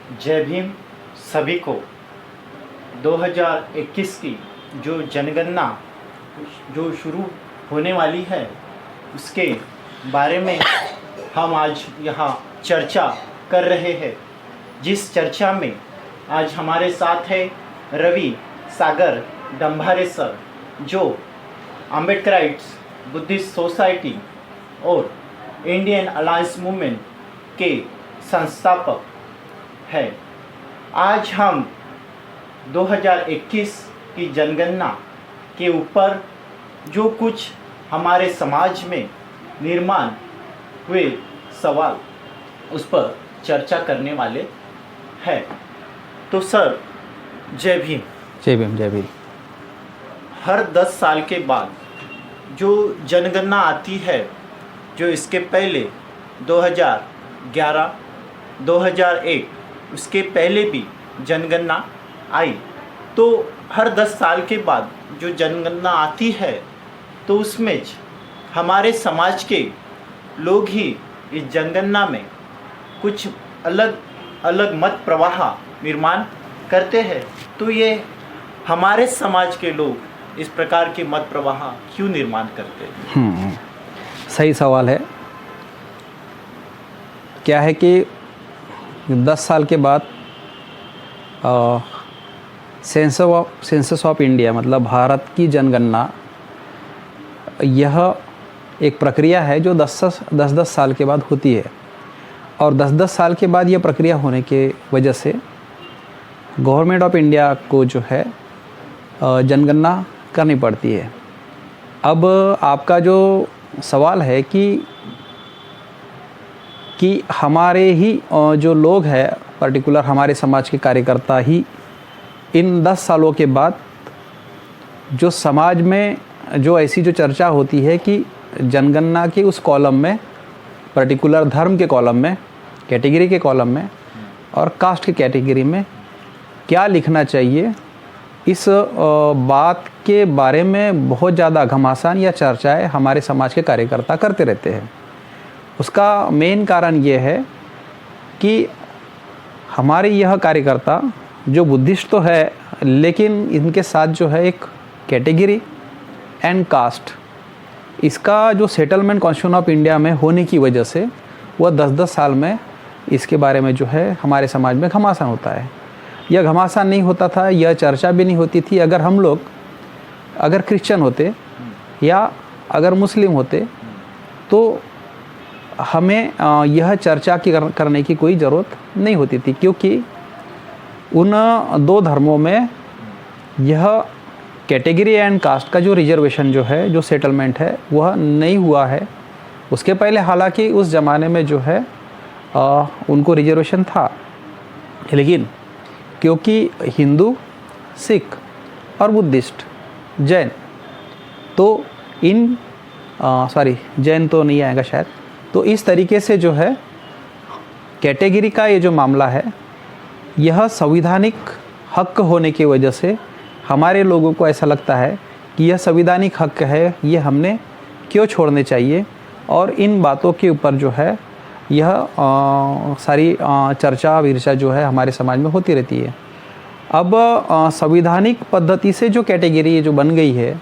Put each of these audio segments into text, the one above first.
जय भीम सभी को। 2021 की जो जनगणना जो शुरू होने वाली है उसके बारे में हम आज यहाँ चर्चा कर रहे हैं। जिस चर्चा में आज हमारे साथ है रवि सागर डंभारे सर, जो अम्बेडकराइट्स बुद्धिस्ट सोसाइटी और इंडियन अलायंस मूवमेंट के संस्थापक है। आज हम 2021 की जनगणना के ऊपर जो कुछ हमारे समाज में निर्माण हुए सवाल उस पर चर्चा करने वाले हैं। तो सर, जय भीम। जय भीम, जय भीम। हर 10 साल के बाद जो जनगणना आती है, जो इसके पहले 2011, 2001 उसके पहले भी जनगणना आई, तो हर 10 साल के बाद जो जनगणना आती है तो उसमें हमारे समाज के लोग ही इस जनगणना में कुछ अलग अलग मत प्रवाह निर्माण करते हैं। तो ये हमारे समाज के लोग इस प्रकार के मत प्रवाह क्यों निर्माण करते हैं? सही सवाल है। क्या है कि 10 साल के बाद सेंसस ऑफ इंडिया मतलब भारत की जनगणना, यह एक प्रक्रिया है जो 10 साल के बाद होती है। और 10 साल के बाद यह प्रक्रिया होने के वजह से गवर्नमेंट ऑफ इंडिया को जो है जनगणना करनी पड़ती है। अब आपका जो सवाल है कि हमारे ही जो लोग हैं, पर्टिकुलर हमारे समाज के कार्यकर्ता ही इन 10 सालों के बाद जो समाज में जो ऐसी जो चर्चा होती है कि जनगणना के उस कॉलम में, पर्टिकुलर धर्म के कॉलम में, कैटेगरी के कॉलम में और कास्ट के कैटेगरी में क्या लिखना चाहिए, इस बात के बारे में बहुत ज़्यादा घमासान या चर्चाएं हमारे समाज के कार्यकर्ता करते रहते हैं। उसका मेन कारण ये है कि हमारे यह कार्यकर्ता जो बुद्धिस्ट तो है, लेकिन इनके साथ जो है एक कैटेगरी एंड कास्ट, इसका जो सेटलमेंट कॉन्स्टिट्यूशन ऑफ इंडिया में होने की वजह से वह 10 साल में इसके बारे में जो है हमारे समाज में घमासान होता है। यह घमासान नहीं होता था, यह चर्चा भी नहीं होती थी अगर हम लोग अगर क्रिश्चियन होते या अगर मुस्लिम होते, तो हमें यह चर्चा करने की कोई ज़रूरत नहीं होती थी, क्योंकि उन दो धर्मों में यह कैटेगरी एंड कास्ट का जो रिजर्वेशन जो है, जो सेटलमेंट है, वह नहीं हुआ है। उसके पहले हालांकि उस ज़माने में जो है उनको रिजर्वेशन था, लेकिन क्योंकि हिंदू, सिख और बुद्धिस्ट, जैन, तो इन जैन तो नहीं आएगा शायद, तो इस तरीके से जो है कैटेगरी का ये जो मामला है, यह संविधानिक हक होने की वजह से हमारे लोगों को ऐसा लगता है कि यह संविधानिक हक है, ये हमने क्यों छोड़ने चाहिए। और इन बातों के ऊपर जो है यह सारी चर्चा विर्चा जो है हमारे समाज में होती रहती है। अब संविधानिक पद्धति से जो कैटेगरी जो बन गई है,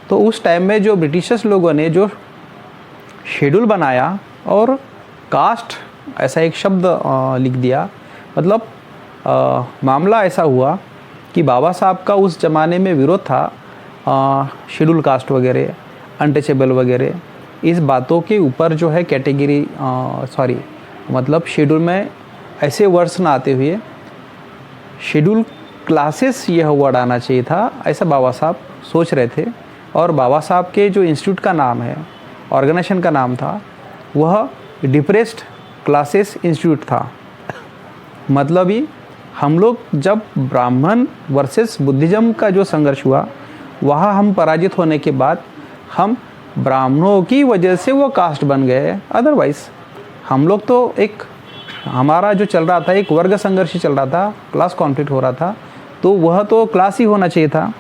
तो उस टाइम में जो ब्रिटिशर्स लोगों ने जो शेड्यूल बनाया और कास्ट ऐसा एक शब्द लिख दिया, मतलब मामला ऐसा हुआ कि बाबा साहब का उस ज़माने में विरोध था शेड्यूल कास्ट वगैरह, अनटचेबल वगैरह, इस बातों के ऊपर जो है कैटेगरी मतलब शेड्यूल में ऐसे वर्ड्स ना आते हुए शेड्यूल क्लासेस यह वर्ड आना चाहिए था, ऐसा बाबा साहब सोच रहे थे। और बाबा साहब के जो इंस्टीट्यूट का नाम है, ऑर्गेनाइजेशन का नाम था, वह डिप्रेस्ड क्लासेस इंस्टीट्यूट था। मतलब ही हम लोग जब ब्राह्मण वर्सेस बुद्धिज़्म का जो संघर्ष हुआ, वहाँ हम पराजित होने के बाद हम ब्राह्मणों की वजह से वो कास्ट बन गए। अदरवाइज़ हम लोग तो एक, हमारा जो चल रहा था एक वर्ग संघर्ष चल रहा था, क्लास कॉन्फ्लिक्ट हो रहा था, तो वह तो क्लास ही होना चाहिए था।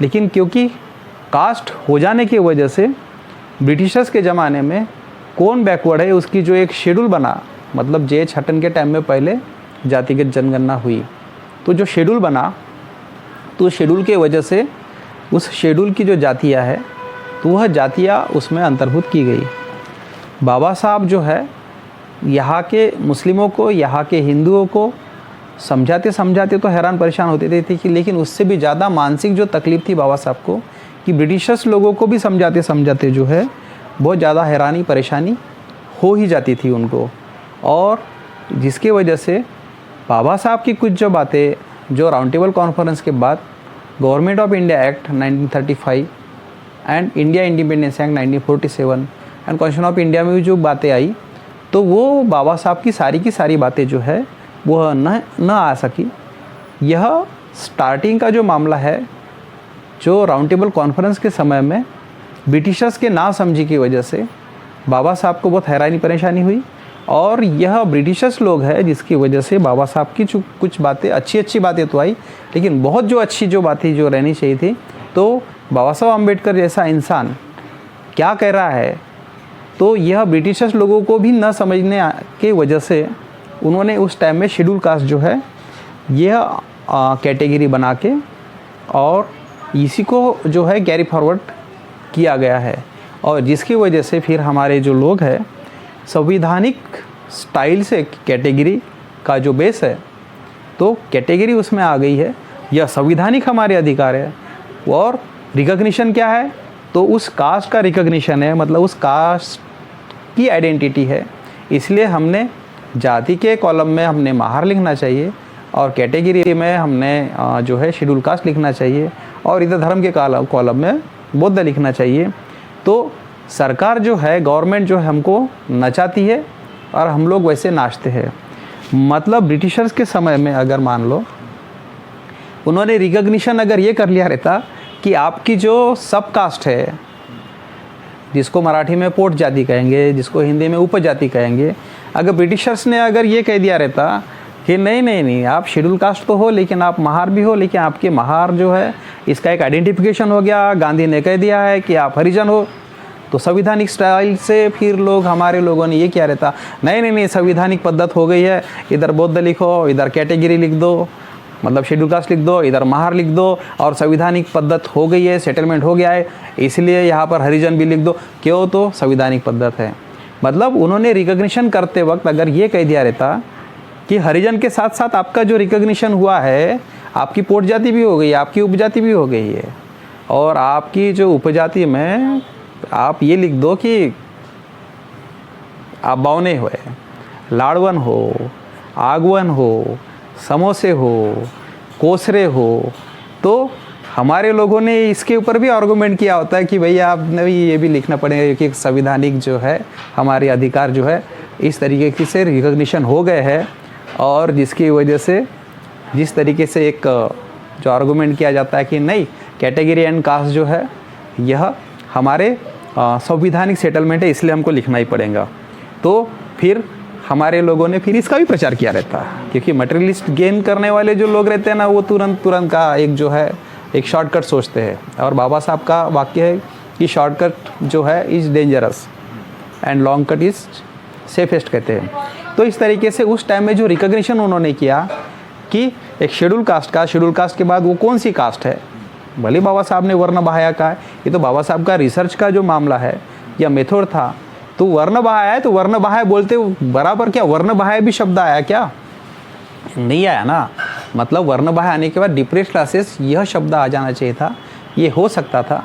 लेकिन क्योंकि कास्ट हो जाने की वजह से ब्रिटिशर्स के ज़माने में कौन बैकवर्ड है उसकी जो एक शेड्यूल बना, मतलब जे एच हटन के टाइम में पहले जातिगत जनगणना हुई तो जो शेड्यूल बना, तो शेड्यूल के वजह से उस शेड्यूल की जो जातियाँ है तो वह जातियाँ उसमें अंतर्भुत की गई। बाबा साहब जो है यहाँ के मुस्लिमों को, यहाँ के हिंदुओं को समझाते समझाते तो हैरान परेशान होते थे कि, लेकिन उससे भी ज़्यादा मानसिक जो तकलीफ़ थी बाबा साहब को कि ब्रिटिशर्स लोगों को भी समझाते समझाते जो है बहुत ज़्यादा हैरानी परेशानी हो ही जाती थी उनको। और जिसकी वजह से बाबा साहब की कुछ जो बातें जो राउंड टेबल कॉन्फ्रेंस के बाद government of India act 1935 and India independence act 1947 and constitution of India में भी जो बातें आई, तो वो बाबा साहब की सारी बातें जो है वह न आ सकी। यह स्टार्टिंग का जो मामला है, जो राउंड टेबल कॉन्फ्रेंस के समय में ब्रिटिशर्स के ना समझी की वजह से बाबा साहब को बहुत हैरानी परेशानी हुई, और यह ब्रिटिशर्स लोग हैं जिसकी वजह से बाबा साहब की कुछ बातें अच्छी बातें तो आई, लेकिन बहुत जो अच्छी जो बातें जो रहनी चाहिए थी, तो बाबा साहब अम्बेडकर जैसा इंसान क्या कह रहा है, तो यह ब्रिटिशर्स लोगों को भी न समझने के वजह से उन्होंने उस टाइम में शेड्यूल कास्ट जो है यह कैटेगरी बना के और इसी को जो है कैरी फॉरवर्ड किया गया है। और जिसकी वजह से फिर हमारे जो लोग हैं संविधानिक स्टाइल से कैटेगरी का जो बेस है, तो कैटेगरी उसमें आ गई है, यह संविधानिक हमारे अधिकार है। और रिकॉग्निशन क्या है, तो उस कास्ट का रिकॉग्निशन है, मतलब उस कास्ट की आइडेंटिटी है। इसलिए हमने जाति के कॉलम में हमने महार लिखना चाहिए और कैटेगरी में हमने जो है शेड्यूल कास्ट लिखना चाहिए, और इधर धर्म के कॉलम में बौद्ध लिखना चाहिए। तो सरकार जो है, गवर्नमेंट जो है हमको नचाती है और हम लोग वैसे नाचते हैं। मतलब ब्रिटिशर्स के समय में अगर मान लो उन्होंने रिकॉग्निशन अगर ये कर लिया रहता कि आपकी जो सब कास्ट है, जिसको मराठी में पोट जाति कहेंगे, जिसको हिंदी में उपजाति कहेंगे, अगर ब्रिटिशर्स ने अगर ये कह दिया रहता कि नहीं आप शेड्यूल कास्ट तो हो लेकिन आप महार भी हो, लेकिन आपके महार जो है इसका एक आइडेंटिफिकेशन हो गया, गांधी ने कह दिया है कि आप हरिजन हो, तो संविधानिक स्टाइल से फिर लोग हमारे लोगों ने ये किया रहता, नहीं संविधानिक पद्धत हो गई है, इधर बौद्ध लिखो, इधर कैटेगरी लिख दो, मतलब शेड्यूल कास्ट लिख दो, इधर महार लिख दो, और संविधानिक पद्धत हो गई है, सेटलमेंट हो गया है, इसलिए यहाँ पर हरिजन भी लिख दो। क्यों? तो संविधानिक पद्धत है। मतलब उन्होंने रिकॉग्निशन करते वक्त अगर ये कह दिया रहता कि हरिजन के साथ साथ आपका जो रिकॉग्निशन हुआ है, आपकी पोट जाति भी हो गई, आपकी उपजाति भी हो गई है, और आपकी जो उपजाति में आप ये लिख दो कि आप बावने हो, लाड़वन हो, आगवन हो, समोसे हो, कोसरे हो, तो हमारे लोगों ने इसके ऊपर भी आर्गूमेंट किया होता है कि भैया आपने भी ये भी लिखना पड़ेगा कि संविधानिक जो है हमारे अधिकार जो है इस तरीके से रिकॉग्निशन हो गए हैं, और जिसकी वजह से जिस तरीके से एक जो आर्गूमेंट किया जाता है कि नहीं कैटेगरी एंड कास्ट जो है यह हमारे संविधानिक सेटलमेंट है, इसलिए हमको लिखना ही पड़ेगा। तो फिर हमारे लोगों ने फिर इसका भी प्रचार किया रहता है, क्योंकि मटेरियलिस्ट गेन करने वाले जो लोग रहते हैं ना, वो तुरंत का एक जो है एक शॉर्टकट सोचते हैं। और बाबा साहब का वाक्य है कि शॉर्टकट जो है is dangerous and long cut is safest कहते हैं। तो इस तरीके से उस टाइम में जो रिकॉग्निशन उन्होंने किया कि एक शेड्यूल कास्ट के बाद वो कौन सी कास्ट है, भले बाबा साहब ने वर्ण बहाया कहा है, ये तो बाबा साहब का रिसर्च का जो मामला है या मेथड था, तो वर्ण बहाया है, तो वर्ण बहाया बोलते बराबर क्या वर्ण बहाया भी शब्द आया क्या? नहीं आया ना। मतलब वर्ण बहाया आने के बाद डिप्रेस्ड क्लासेस यह शब्द आ जाना चाहिए था, ये हो सकता था।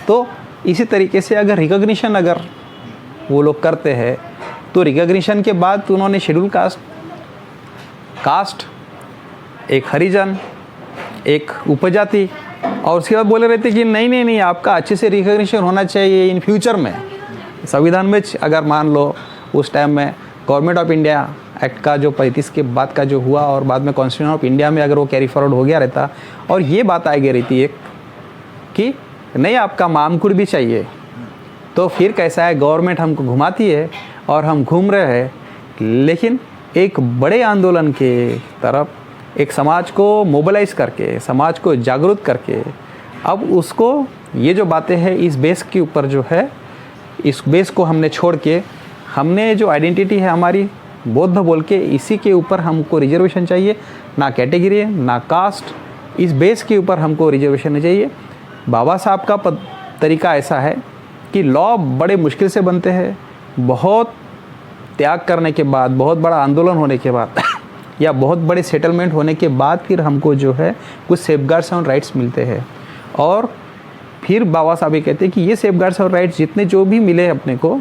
तो इसी तरीके से अगर रिकॉग्निशन अगर वो लोग करते हैं, तो रिकॉग्निशन के बाद उन्होंने शेड्यूल कास्ट, एक हरिजन, एक उपजाति, और उसके बाद बोले रहते कि नहीं आपका अच्छे से रिकॉग्निशन होना चाहिए इन फ्यूचर में। संविधान में अगर मान लो उस टाइम में गवर्नमेंट ऑफ इंडिया एक्ट का जो 35 के बाद का जो हुआ, और बाद में कॉन्स्टिट्यूशन ऑफ इंडिया में अगर वो कैरी फॉरवर्ड हो गया रहता, और ये बात आ गई रहती एक कि नहीं आपका मामकुड़ भी चाहिए, तो फिर कैसा है, गवर्नमेंट हमको घुमाती है और हम घूम रहे हैं, लेकिन एक बड़े आंदोलन के तरफ एक समाज को मोबिलाइज करके, समाज को जागरूक करके, अब उसको ये जो बातें हैं इस बेस के ऊपर जो है, इस बेस को हमने छोड़ के हमने जो आइडेंटिटी है हमारी बौद्ध बोल के इसी के ऊपर हमको रिजर्वेशन चाहिए, ना कैटेगरी ना कास्ट, इस बेस के ऊपर हमको रिजर्वेशन नहीं चाहिए। बाबा साहब का तरीका ऐसा है कि लॉ बड़े मुश्किल से बनते हैं, बहुत त्याग करने के बाद, बहुत बड़ा आंदोलन होने के बाद या बहुत बड़े सेटलमेंट होने के बाद फिर हमको जो है कुछ सेफगार्ड्स और राइट्स मिलते हैं। और फिर बाबा साहब ये कहते हैं कि ये सेफगार्ड्स और राइट्स जितने जो भी मिले अपने को,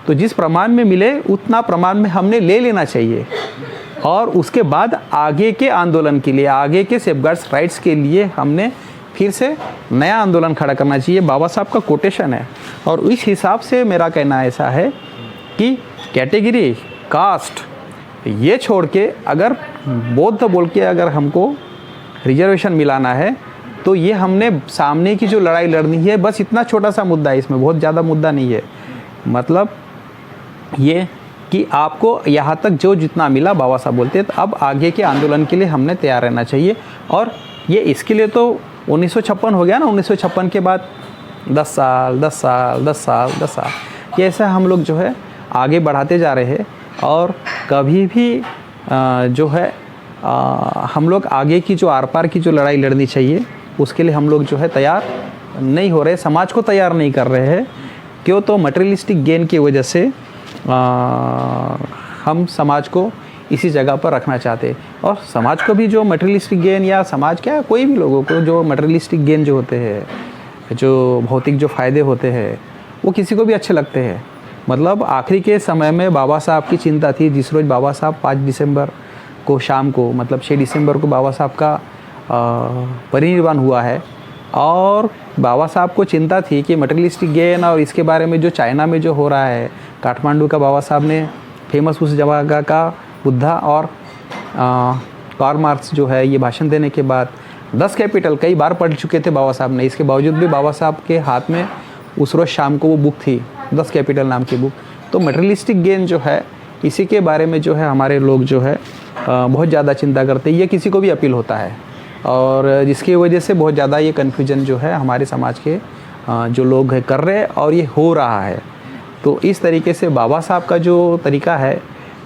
तो जिस प्रमाण में मिले उतना प्रमाण में हमने ले लेना चाहिए, और उसके बाद आगे के आंदोलन के लिए, आगे के सेफगार्ड्स राइट्स के लिए हमने फिर से नया आंदोलन खड़ा करना चाहिए। बाबा साहब का कोटेशन है। और इस हिसाब से मेरा कहना ऐसा है कि कैटेगरी, कास्ट ये छोड़ के अगर बौद्ध बोल के अगर हमको रिजर्वेशन मिलाना है, तो ये हमने सामने की जो लड़ाई लड़नी है, बस इतना छोटा सा मुद्दा है, इसमें बहुत ज़्यादा मुद्दा नहीं है। मतलब ये कि आपको यहाँ तक जो जितना मिला, बाबा साहब बोलते हैं, तो अब आगे के आंदोलन के लिए हमने तैयार रहना चाहिए। और ये इसके लिए तो 1956 हो गया ना, 1956 के बाद 10 साल 10 साल 10 साल 10 साल ये ऐसा हम लोग जो है आगे बढ़ाते जा रहे हैं। और कभी भी जो है हम लोग आगे की जो आर पार की जो लड़ाई लड़नी चाहिए, उसके लिए हम लोग जो है तैयार नहीं हो रहे, समाज को तैयार नहीं कर रहे हैं। क्यों? तो मटेरियलिस्टिक गेन की वजह से हम समाज को इसी जगह पर रखना चाहते। और समाज को भी जो मटेरियलिस्टिक गेन, या समाज क्या, कोई भी लोगों को जो मटेरियलिस्टिक गेन जो होते हैं, जो भौतिक जो फ़ायदे होते हैं, वो किसी को भी अच्छे लगते हैं। मतलब आखिरी के समय में बाबा साहब की चिंता थी, जिस रोज़ बाबा साहब 5 दिसंबर को शाम को, मतलब 6 दिसंबर को बाबा साहब का परिनिर्वाण हुआ है। और बाबा साहब को चिंता थी कि मटेरियलिस्टिक गेन और इसके बारे में जो चाइना में जो हो रहा है, काठमांडू का बाबा साहब ने फेमस उस जगह का बुद्धा और कार्ल मार्क्स जो है ये भाषण देने के बाद 10 कैपिटल कई बार पढ़ चुके थे बाबा साहब ने। इसके बावजूद भी बाबा साहब के हाथ में उस रोज़ शाम को वो बुक थी, 10 कैपिटल नाम की बुक। तो मटेरियलिस्टिक गेन जो है, इसी के बारे में जो है हमारे लोग जो है बहुत ज़्यादा चिंता करते हैं। ये किसी को भी अपील होता है, और जिसकी वजह से बहुत ज़्यादा ये कन्फ्यूजन जो है हमारे समाज के जो लोग है कर रहे हैं, और ये हो रहा है। तो इस तरीके से बाबा साहब का जो तरीका है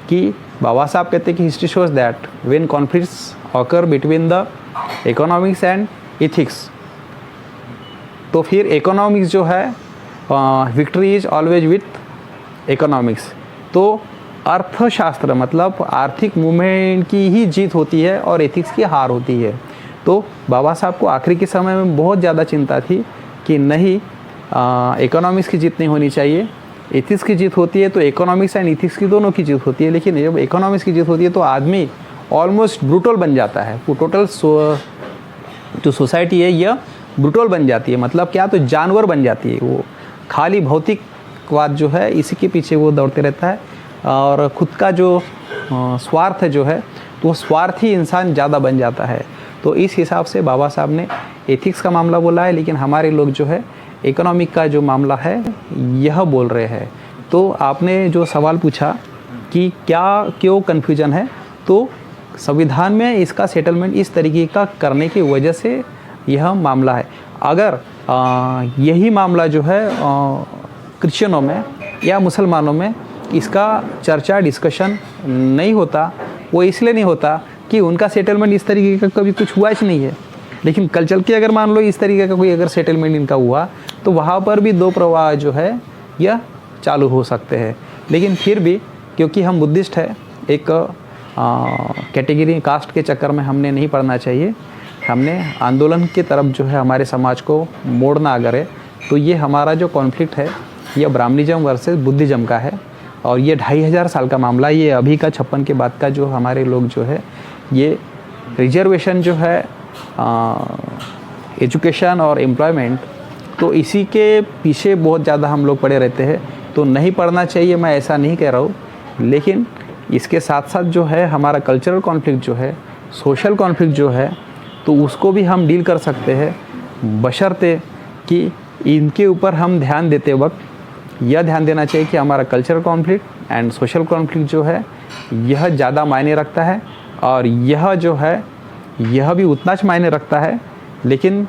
कि बाबा साहब कहते हैं कि history shows that when conflicts occur between the economics and ethics, तो फिर इकोनॉमिक्स जो है victory is always with economics. तो अर्थशास्त्र मतलब आर्थिक मूवमेंट की ही जीत होती है और एथिक्स की हार होती है। तो बाबा साहब को आखिरी के समय में बहुत ज़्यादा चिंता थी कि नहीं, इकोनॉमिक्स की जीत नहीं होनी चाहिए, एथिक्स की जीत होती है। तो इकोनॉमिक्स एंड एथिक्स की दोनों की जीत होती है। लेकिन जब इकोनॉमिक्स की जीत होती है तो आदमी ऑलमोस्ट ब्रूटल बन जाता है। वो टोटल जो सोसाइटी है यह ब्रूटल बन जाती है। मतलब क्या, तो जानवर बन जाती है। वो खाली भौतिकवाद जो है इसी के पीछे वो दौड़ते रहता है, और ख़ुद का जो स्वार्थ जो है, तो वो स्वार्थी इंसान ज़्यादा बन जाता है। तो इस हिसाब से बाबा साहब ने एथिक्स का मामला बोला है, लेकिन हमारे लोग जो है इकोनॉमिक का जो मामला है यह बोल रहे हैं। तो आपने जो सवाल पूछा कि क्यों कन्फ्यूजन है, तो संविधान में इसका सेटलमेंट इस तरीके का करने की वजह से यह मामला है। अगर यही मामला जो है क्रिश्चियनों में या मुसलमानों में इसका चर्चा डिस्कशन नहीं होता, वो इसलिए नहीं होता कि उनका सेटलमेंट इस तरीके का कभी कुछ हुआ ही नहीं है। लेकिन कल चल के अगर मान लो इस तरीके का कोई अगर सेटलमेंट इनका हुआ, तो वहाँ पर भी 2 प्रवाह जो है यह चालू हो सकते हैं। लेकिन फिर भी क्योंकि हम बुद्धिस्ट है, एक कैटेगरी कास्ट के चक्कर में हमने नहीं पड़ना चाहिए। हमने आंदोलन की तरफ जो है हमारे समाज को मोड़ना अगर है, तो ये हमारा जो कॉन्फ्लिक्ट है यह ब्राह्मणिज्म वर्सेस बुद्धिज्म का है। और ये 2500 साल का मामला, ये अभी का 56 के बाद का जो हमारे लोग जो है ये रिजर्वेशन जो है एजुकेशन और एम्प्लॉयमेंट, तो इसी के पीछे बहुत ज़्यादा हम लोग पड़े रहते हैं। तो नहीं पढ़ना चाहिए, मैं ऐसा नहीं कह रहा हूँ, लेकिन इसके साथ साथ जो है हमारा कल्चरल कॉन्फ्लिक्ट जो है, सोशल कॉन्फ्लिक्ट जो है, तो उसको भी हम डील कर सकते हैं, बशर्ते कि इनके ऊपर हम ध्यान देते वक्त यह ध्यान देना चाहिए कि हमारा cultural conflict and social conflict जो है यह ज़्यादा मायने रखता है, और यह जो है यह भी उतना च मायने रखता है। लेकिन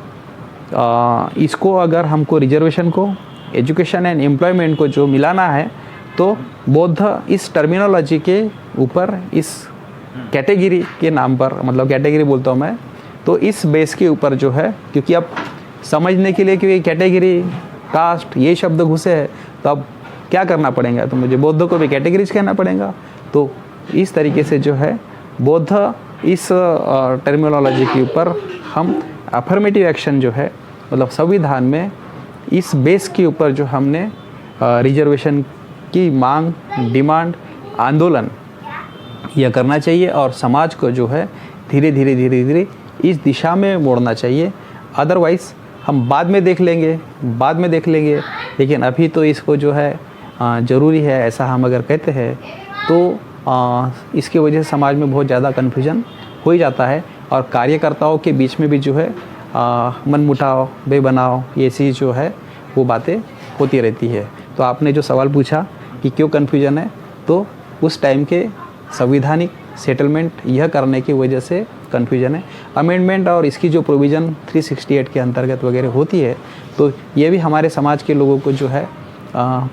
इसको अगर हमको रिजर्वेशन को, एजुकेशन एंड एम्प्लॉयमेंट को जो मिलाना है, तो बौद्ध इस टर्मिनोलॉजी के ऊपर, इस कैटेगरी के नाम पर, मतलब कैटेगरी बोलता हूँ मैं, तो इस बेस के ऊपर जो है, क्योंकि अब समझने के लिए कि कैटेगरी, कास्ट, ये शब्द घुसे हैं, तो अब क्या करना पड़ेगा, तो मुझे बौद्ध को भी कैटेगरीज कहना पड़ेगा। तो इस तरीके से जो है बौद्ध इस टर्मिनोलॉजी के ऊपर हम अफर्मेटिव एक्शन जो है, मतलब संविधान में इस बेस के ऊपर जो हमने रिजर्वेशन की मांग, डिमांड, आंदोलन यह करना चाहिए और समाज को जो है धीरे धीरे इस दिशा में मोड़ना चाहिए। अदरवाइज़ हम बाद में देख लेंगे, लेकिन अभी तो इसको जो है ज़रूरी है, ऐसा हम अगर कहते हैं तो इसकी वजह से समाज में बहुत ज़्यादा कन्फ्यूजन हो ही जाता है और कार्यकर्ताओं के बीच में भी जो है मनमुटाव, बेबनाव, ये चीज़ जो है वो बातें होती रहती है। तो आपने जो सवाल पूछा कि क्यों कन्फ्यूजन है, तो उस टाइम के संविधानिक सेटलमेंट यह करने की वजह से कन्फ्यूजन है। अमेंडमेंट और इसकी जो प्रोविज़न 368 के अंतर्गत वगैरह होती है, तो ये भी हमारे समाज के लोगों को जो है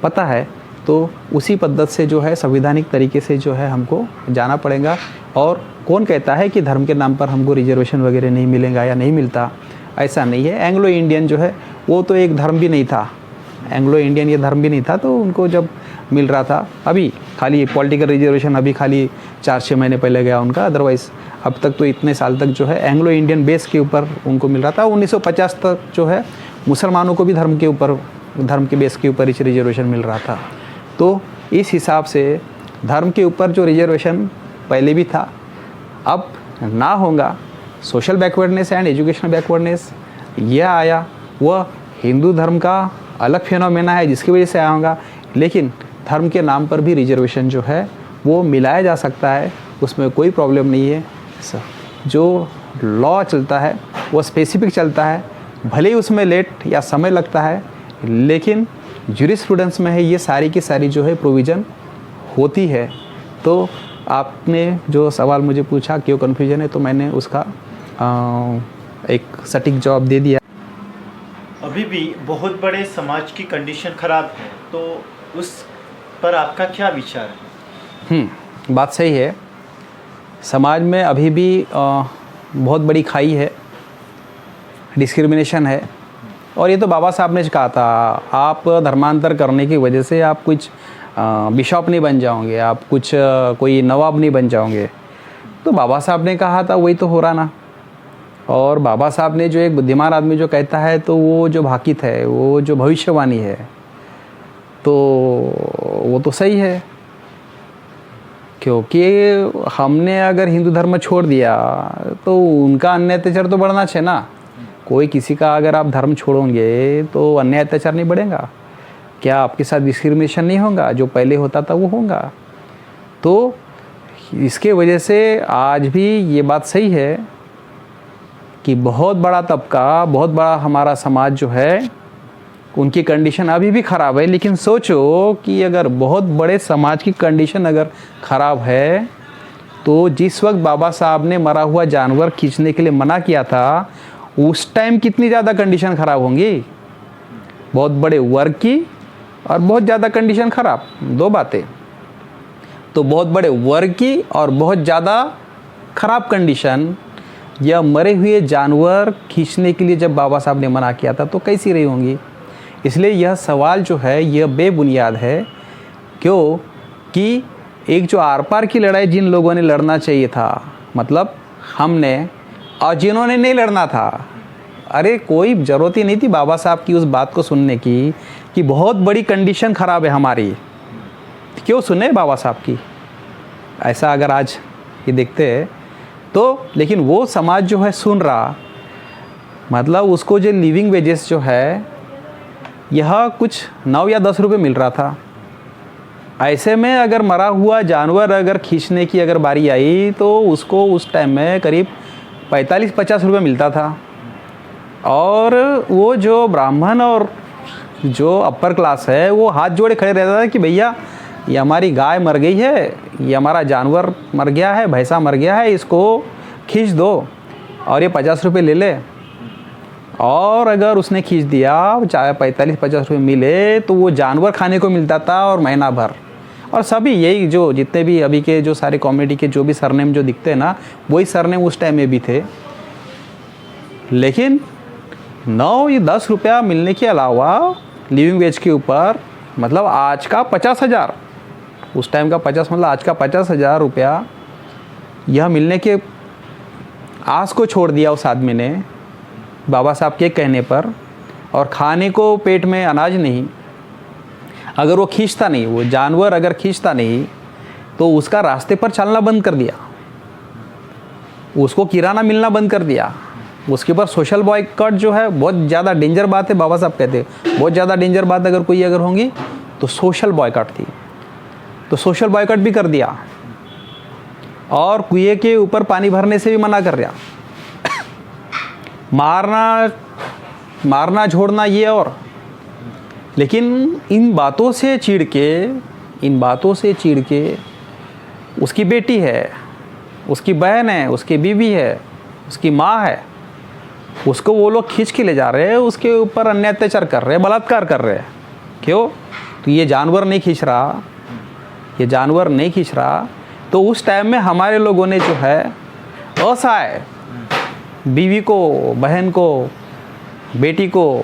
पता है, तो उसी पद्धति से जो है संविधानिक तरीके से जो है हमको जाना पड़ेगा। और कौन कहता है कि धर्म के नाम पर हमको रिजर्वेशन वगैरह नहीं मिलेगा या नहीं मिलता, ऐसा नहीं है। एंग्लो इंडियन जो है वो तो एक धर्म भी नहीं था, एंग्लो इंडियन ये धर्म भी नहीं था, तो उनको जब मिल रहा था, अभी खाली पॉलिटिकल रिजर्वेशन अभी खाली 4-6 महीने पहले गया उनका, अदरवाइज़ अब तक तो इतने साल तक जो है एंग्लो इंडियन बेस के ऊपर उनको मिल रहा था। 1950 तक जो है मुसलमानों को भी धर्म के बेस के ऊपर ही रिजर्वेशन मिल रहा था। तो इस हिसाब से धर्म के ऊपर जो रिजर्वेशन पहले भी था, अब ना होगा। Social backwardness and educational backwardness यह आया, वह हिंदू धर्म का अलग फिनोमेना है जिसकी वजह से आया होगा, लेकिन धर्म के नाम पर भी रिजर्वेशन जो है वो मिलाया जा सकता है, उसमें कोई प्रॉब्लम नहीं है। जो लॉ चलता है वो स्पेसिफिक चलता है, भले ही उसमें लेट या समय लगता है, लेकिन ज्यूरिस्प्रूडेंस में है ये सारी की सारी जो है प्रोविज़न होती है। तो आपने जो सवाल मुझे पूछा क्यों कन्फ्यूजन है, तो मैंने उसका एक सटीक जवाब दे दिया। अभी भी बहुत बड़े समाज की कंडीशन ख़राब है, तो उस पर आपका क्या विचार है? बात सही है। समाज में अभी भी बहुत बड़ी खाई है, डिस्क्रिमिनेशन है, और ये तो बाबा साहब ने कहा था, आप धर्मांतर करने की वजह से आप कुछ बिशप नहीं बन जाओगे, आप कुछ कोई नवाब नहीं बन जाओगे। तो बाबा साहब ने कहा था वही तो हो रहा ना। और बाबा साहब ने जो एक बुद्धिमान आदमी जो कहता है, तो वो जो भाकित है, वो जो भविष्यवाणी है, तो वो तो सही है। क्योंकि हमने अगर हिंदू धर्म छोड़ दिया तो उनका अन्य अत्याचार तो बढ़ना चाहिए ना। कोई किसी का अगर आप धर्म छोड़ोगे तो अन्य अत्याचार नहीं बढ़ेगा क्या? आपके साथ डिस्क्रिमिनेशन नहीं होगा? जो पहले होता था वो होगा। तो इसके वजह से आज भी ये बात सही है कि बहुत बड़ा तबका, बहुत बड़ा हमारा समाज जो है, उनकी कंडीशन अभी भी ख़राब है। लेकिन सोचो कि अगर बहुत बड़े समाज की कंडीशन अगर ख़राब है, तो जिस वक्त बाबा साहब ने मरा हुआ जानवर खींचने के लिए मना किया था, उस टाइम कितनी ज़्यादा कंडीशन ख़राब होंगी। बहुत बड़े वर्ग की और बहुत ज़्यादा कंडीशन ख़राब, दो बातें। तो बहुत बड़े वर्ग की और बहुत ज़्यादा ख़राब कंडीशन, या मरे हुए जानवर खींचने के लिए जब बाबा साहब ने मना किया था, तो कैसी रही होंगी। इसलिए यह सवाल जो है यह बेबुनियाद है। क्यों कि एक जो आर पार की लड़ाई जिन लोगों ने लड़ना चाहिए था, मतलब हमने, और जिन्होंने नहीं लड़ना था, अरे कोई ज़रूरत ही नहीं थी बाबा साहब की उस बात को सुनने की कि बहुत बड़ी कंडीशन ख़राब है हमारी। क्यों सुने बाबा साहब की? ऐसा अगर आज ये देखते हैं तो, लेकिन वो समाज जो है सुन रहा, मतलब उसको जो लिविंग वेजेस जो है यह कुछ 9 या 10 रुपये मिल रहा था। ऐसे में अगर मरा हुआ जानवर अगर खींचने की अगर बारी आई तो उसको उस टाइम में करीब 45-50 रुपये मिलता था। और वो जो ब्राह्मण और जो अपर क्लास है वो हाथ जोड़े खड़े रहता था कि भैया ये हमारी गाय मर गई है, ये हमारा जानवर मर गया है, भैंसा मर गया है, इसको खींच दो और ये 50 रुपये ले ले। और अगर उसने खींच दिया, चाहे 45-50 रुपये मिले, तो वो जानवर खाने को मिलता था और महीना भर। और सभी यही जो जितने भी अभी के जो सारे कॉमेडी के जो भी सरनेम जो दिखते हैं ना, वही सरनेम उस टाइम में भी थे। लेकिन 9 या 10 रुपया मिलने के अलावा लिविंग वेज के ऊपर, मतलब आज का 50,000, उस टाइम का 50 मतलब आज का 50,000 रुपया यह मिलने के आस को छोड़ दिया उस आदमी ने बाबा साहब के कहने पर। और खाने को पेट में अनाज नहीं, अगर वो खींचता नहीं, वो जानवर अगर खींचता नहीं तो उसका रास्ते पर चलना बंद कर दिया, उसको किराना मिलना बंद कर दिया। उसके ऊपर सोशल बॉयकॉट जो है बहुत ज़्यादा डेंजर बात है। बाबा साहब कहते हैं बहुत ज़्यादा डेंजर बात अगर कोई अगर होंगी तो सोशल बॉयकॉट थी। तो सोशल बॉयकॉट भी कर दिया और कुएं के ऊपर पानी भरने से भी मना कर दिया। मारना छोड़ना ये और, लेकिन इन बातों से चिढ़ के उसकी बेटी है, उसकी बहन है, उसकी बीवी है, उसकी माँ है, उसको वो लोग खींच के ले जा रहे हैं, उसके ऊपर अन्याय अत्याचार कर रहे हैं, बलात्कार कर रहे हैं। क्यों? तो ये जानवर नहीं खींच रहा। तो उस टाइम में हमारे लोगों ने जो है असहाय बीवी को, बहन को, बेटी को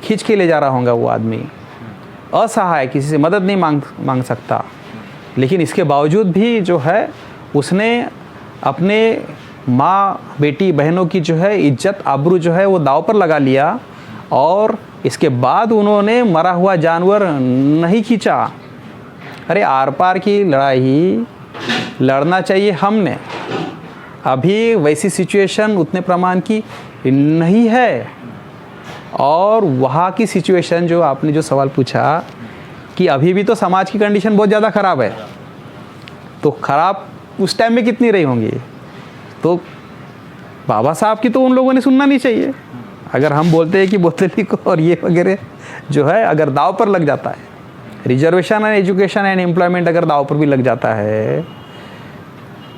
खींच के ले जा रहा होगा। वो आदमी असहाय, किसी से मदद नहीं मांग सकता, लेकिन इसके बावजूद भी जो है उसने अपने माँ, बेटी, बहनों की जो है इज्जत, आबरू जो है वो दांव पर लगा लिया। और इसके बाद उन्होंने मरा हुआ जानवर नहीं खींचा। अरे आर पार की लड़ाई लड़ना चाहिए हमने। अभी वैसी सिचुएशन उतने प्रमाण की नहीं है। और वहाँ की सिचुएशन जो आपने जो सवाल पूछा कि अभी भी तो समाज की कंडीशन बहुत ज़्यादा ख़राब है, तो ख़राब उस टाइम में कितनी रही होंगी। तो बाबा साहब की तो उन लोगों ने सुनना नहीं चाहिए। अगर हम बोलते हैं कि बोतली को और ये वगैरह जो है अगर दाव पर लग जाता है, reservation and education and employment अगर दाव पर भी लग जाता है,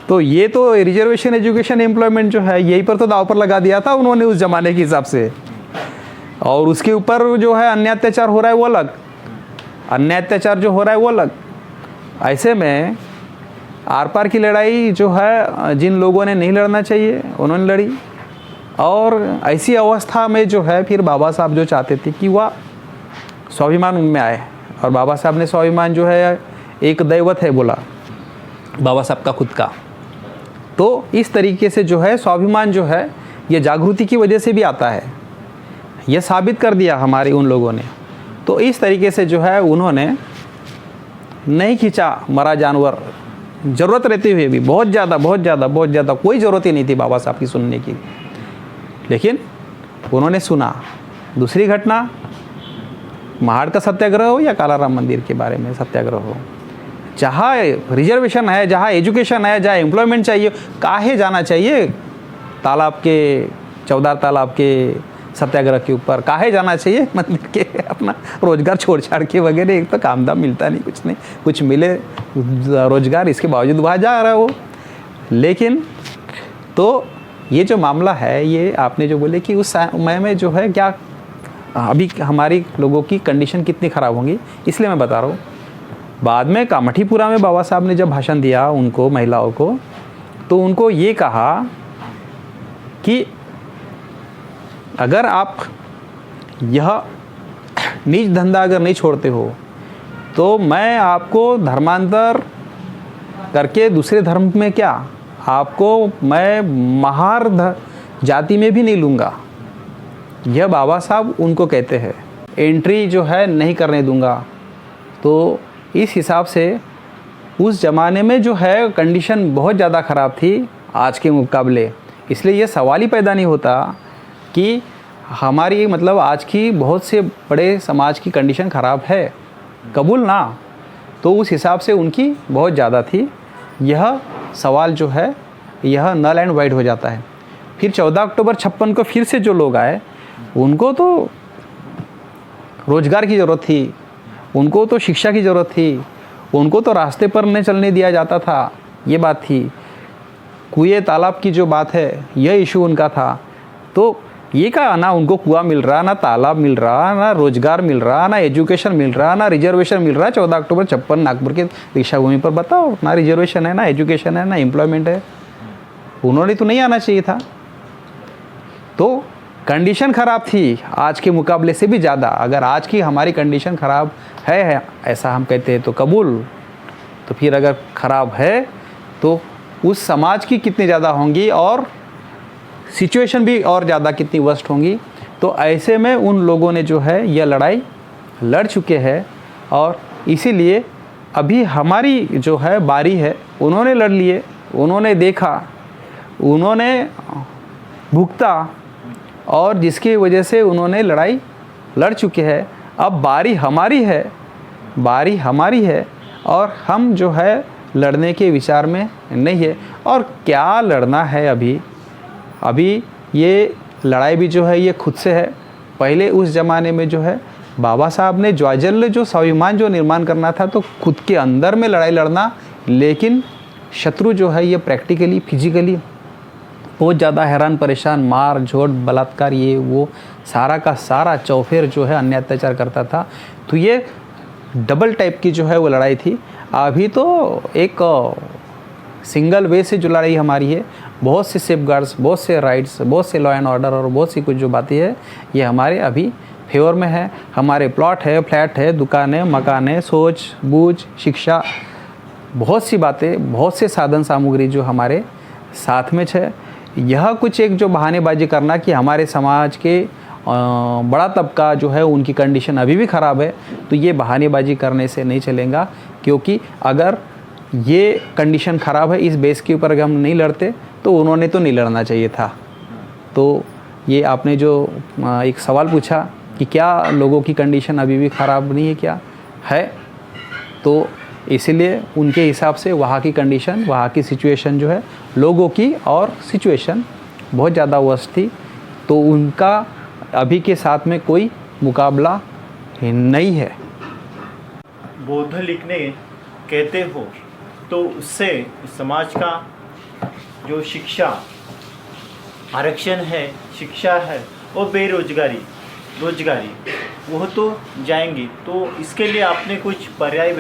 तो ये तो रिजर्वेशन, एजुकेशन, एम्प्लॉयमेंट जो है यही पर तो दाव पर लगा दिया था उन्होंने उस ज़माने के हिसाब से। और उसके ऊपर जो है अन्याय अत्याचार हो रहा है वो अलग, अन्याय अत्याचार जो हो रहा है वो अलग। ऐसे में आर पार की लड़ाई जो है जिन लोगों ने नहीं लड़ना चाहिए उन्होंने लड़ी। और ऐसी अवस्था में जो है फिर बाबा साहब जो चाहते थे कि वह स्वाभिमान उनमें आए, और बाबा साहब ने स्वाभिमान जो है एक दैवत है बोला बाबा साहब का खुद का। तो इस तरीके से जो है स्वाभिमान जो है ये जागृति की वजह से भी आता है, ये साबित कर दिया हमारे उन लोगों ने। तो इस तरीके से जो है उन्होंने नहीं खींचा मरा जानवर, ज़रूरत रहते हुए भी बहुत ज़्यादा कोई ज़रूरत ही नहीं थी बाबा साहब की सुनने की, लेकिन उन्होंने सुना। दूसरी घटना महाड़ का सत्याग्रह हो या कालाराम मंदिर के बारे में सत्याग्रह हो, जहाँ रिजर्वेशन है, जहाँ एजुकेशन है, जहाँ एम्प्लॉयमेंट चाहिए, काहे जाना चाहिए तालाब के, चौधार तालाब के सत्याग्रह के ऊपर काहे जाना चाहिए, मतलब कि अपना रोजगार छोड़ छाड़ के वगैरह। एक तो काम धाम मिलता नहीं, कुछ नहीं, कुछ मिले रोजगार, इसके बावजूद वहाँ जा रहा है वो। लेकिन तो ये जो मामला है, ये आपने जो बोले कि उस समय में जो है क्या अभी हमारी लोगों की कंडीशन कितनी ख़राब होंगी, इसलिए मैं बता रहा हूँ। बाद में कामाठीपुरा में बाबा साहब ने जब भाषण दिया उनको, महिलाओं को, तो उनको ये कहा कि अगर आप यह नीच धंधा अगर नहीं छोड़ते हो तो मैं आपको धर्मांतर करके दूसरे धर्म में क्या, आपको मैं महार जाति में भी नहीं लूँगा। यह बाबा साहब उनको कहते हैं, एंट्री जो है नहीं करने दूँगा। तो इस हिसाब से उस ज़माने में जो है कंडीशन बहुत ज़्यादा ख़राब थी आज के मुकाबले। इसलिए ये सवाल ही पैदा नहीं होता कि हमारी मतलब आज की बहुत से बड़े समाज की कंडीशन ख़राब है, कबूल ना। तो उस हिसाब से उनकी बहुत ज़्यादा थी। यह सवाल जो है यह नल एंड वाइड हो जाता है। फिर 14 अक्टूबर 56 को फिर से जो लोग आए, उनको तो रोज़गार की ज़रूरत थी, उनको तो शिक्षा की ज़रूरत थी, उनको तो रास्ते पर नहीं चलने दिया जाता था, ये बात थी। कुएं तालाब की जो बात है, यह इशू उनका था। तो ये का ना उनको कुआं मिल रहा, ना तालाब मिल रहा, ना रोजगार मिल रहा, ना एजुकेशन मिल रहा, ना रिजर्वेशन मिल रहा। 14 अक्टूबर 56 नागपुर के दीक्षा भूमि पर बताओ, ना रिजर्वेशन है, ना एजुकेशन है, ना एम्प्लॉयमेंट है। उन्होंने तो नहीं आना चाहिए था। तो कंडीशन ख़राब थी आज के मुकाबले से भी ज़्यादा। अगर आज की हमारी कंडीशन ख़राब है ऐसा हम कहते हैं तो कबूल, तो फिर अगर ख़राब है तो उस समाज की कितनी ज़्यादा होंगी और सिचुएशन भी और ज़्यादा कितनी वर्स्ट होंगी। तो ऐसे में उन लोगों ने जो है यह लड़ाई लड़ चुके हैं और इसीलिए अभी हमारी जो है बारी है। उन्होंने लड़ लिए, उन्होंने देखा, उन्होंने भुगता और जिसकी वजह से उन्होंने लड़ाई लड़ चुके हैं। अब बारी हमारी है, बारी हमारी है और हम जो है लड़ने के विचार में नहीं है। और क्या लड़ना है अभी ये लड़ाई भी जो है ये खुद से है। पहले उस ज़माने में जो है बाबा साहब ने ज्वाजल्य जो स्वाभिमान जो निर्माण करना था तो खुद के अंदर में लड़ाई लड़ना, लेकिन शत्रु जो है ये प्रैक्टिकली फिजिकली बहुत ज़्यादा हैरान परेशान, मार झोट बलात्कार ये वो सारा का सारा चौफेर जो है अन्य अत्याचार करता था। तो ये डबल टाइप की जो है वो लड़ाई थी। अभी तो एक सिंगल वे से जो लड़ाई हमारी है, बहुत से सेफगार्ड्स, बहुत से राइट्स, बहुत से लॉ एंड ऑर्डर और बहुत सी कुछ जो बातें है ये हमारे अभी फेवर में है। हमारे प्लॉट है, फ्लैट है, दुकानें, मकानें, सोच बूझ, शिक्षा, बहुत सी बातें, बहुत से साधन सामग्री जो हमारे साथ में है। यह कुछ एक जो बहानेबाजी करना कि हमारे समाज के बड़ा तबका जो है उनकी कंडीशन अभी भी ख़राब है, तो ये बहानेबाजी करने से नहीं चलेगा। क्योंकि अगर ये कंडीशन ख़राब है इस बेस के ऊपर अगर हम नहीं लड़ते तो उन्होंने तो नहीं लड़ना चाहिए था। तो ये आपने जो एक सवाल पूछा कि क्या लोगों की कंडीशन अभी भी ख़राब नहीं है, क्या है, तो इसीलिए उनके हिसाब से वहाँ की कंडीशन, वहाँ की सिचुएशन जो है लोगों की और सिचुएशन बहुत ज़्यादा वर्स्ट थी। तो उनका अभी के साथ में कोई मुकाबला नहीं है। बौद्ध लिखने कहते हो तो उससे समाज का जो शिक्षा आरक्षण है, शिक्षा है और बेरोजगारी रोजगारी वह तो जाएंगी। तो इसके लिए आपने कुछ पर्यायी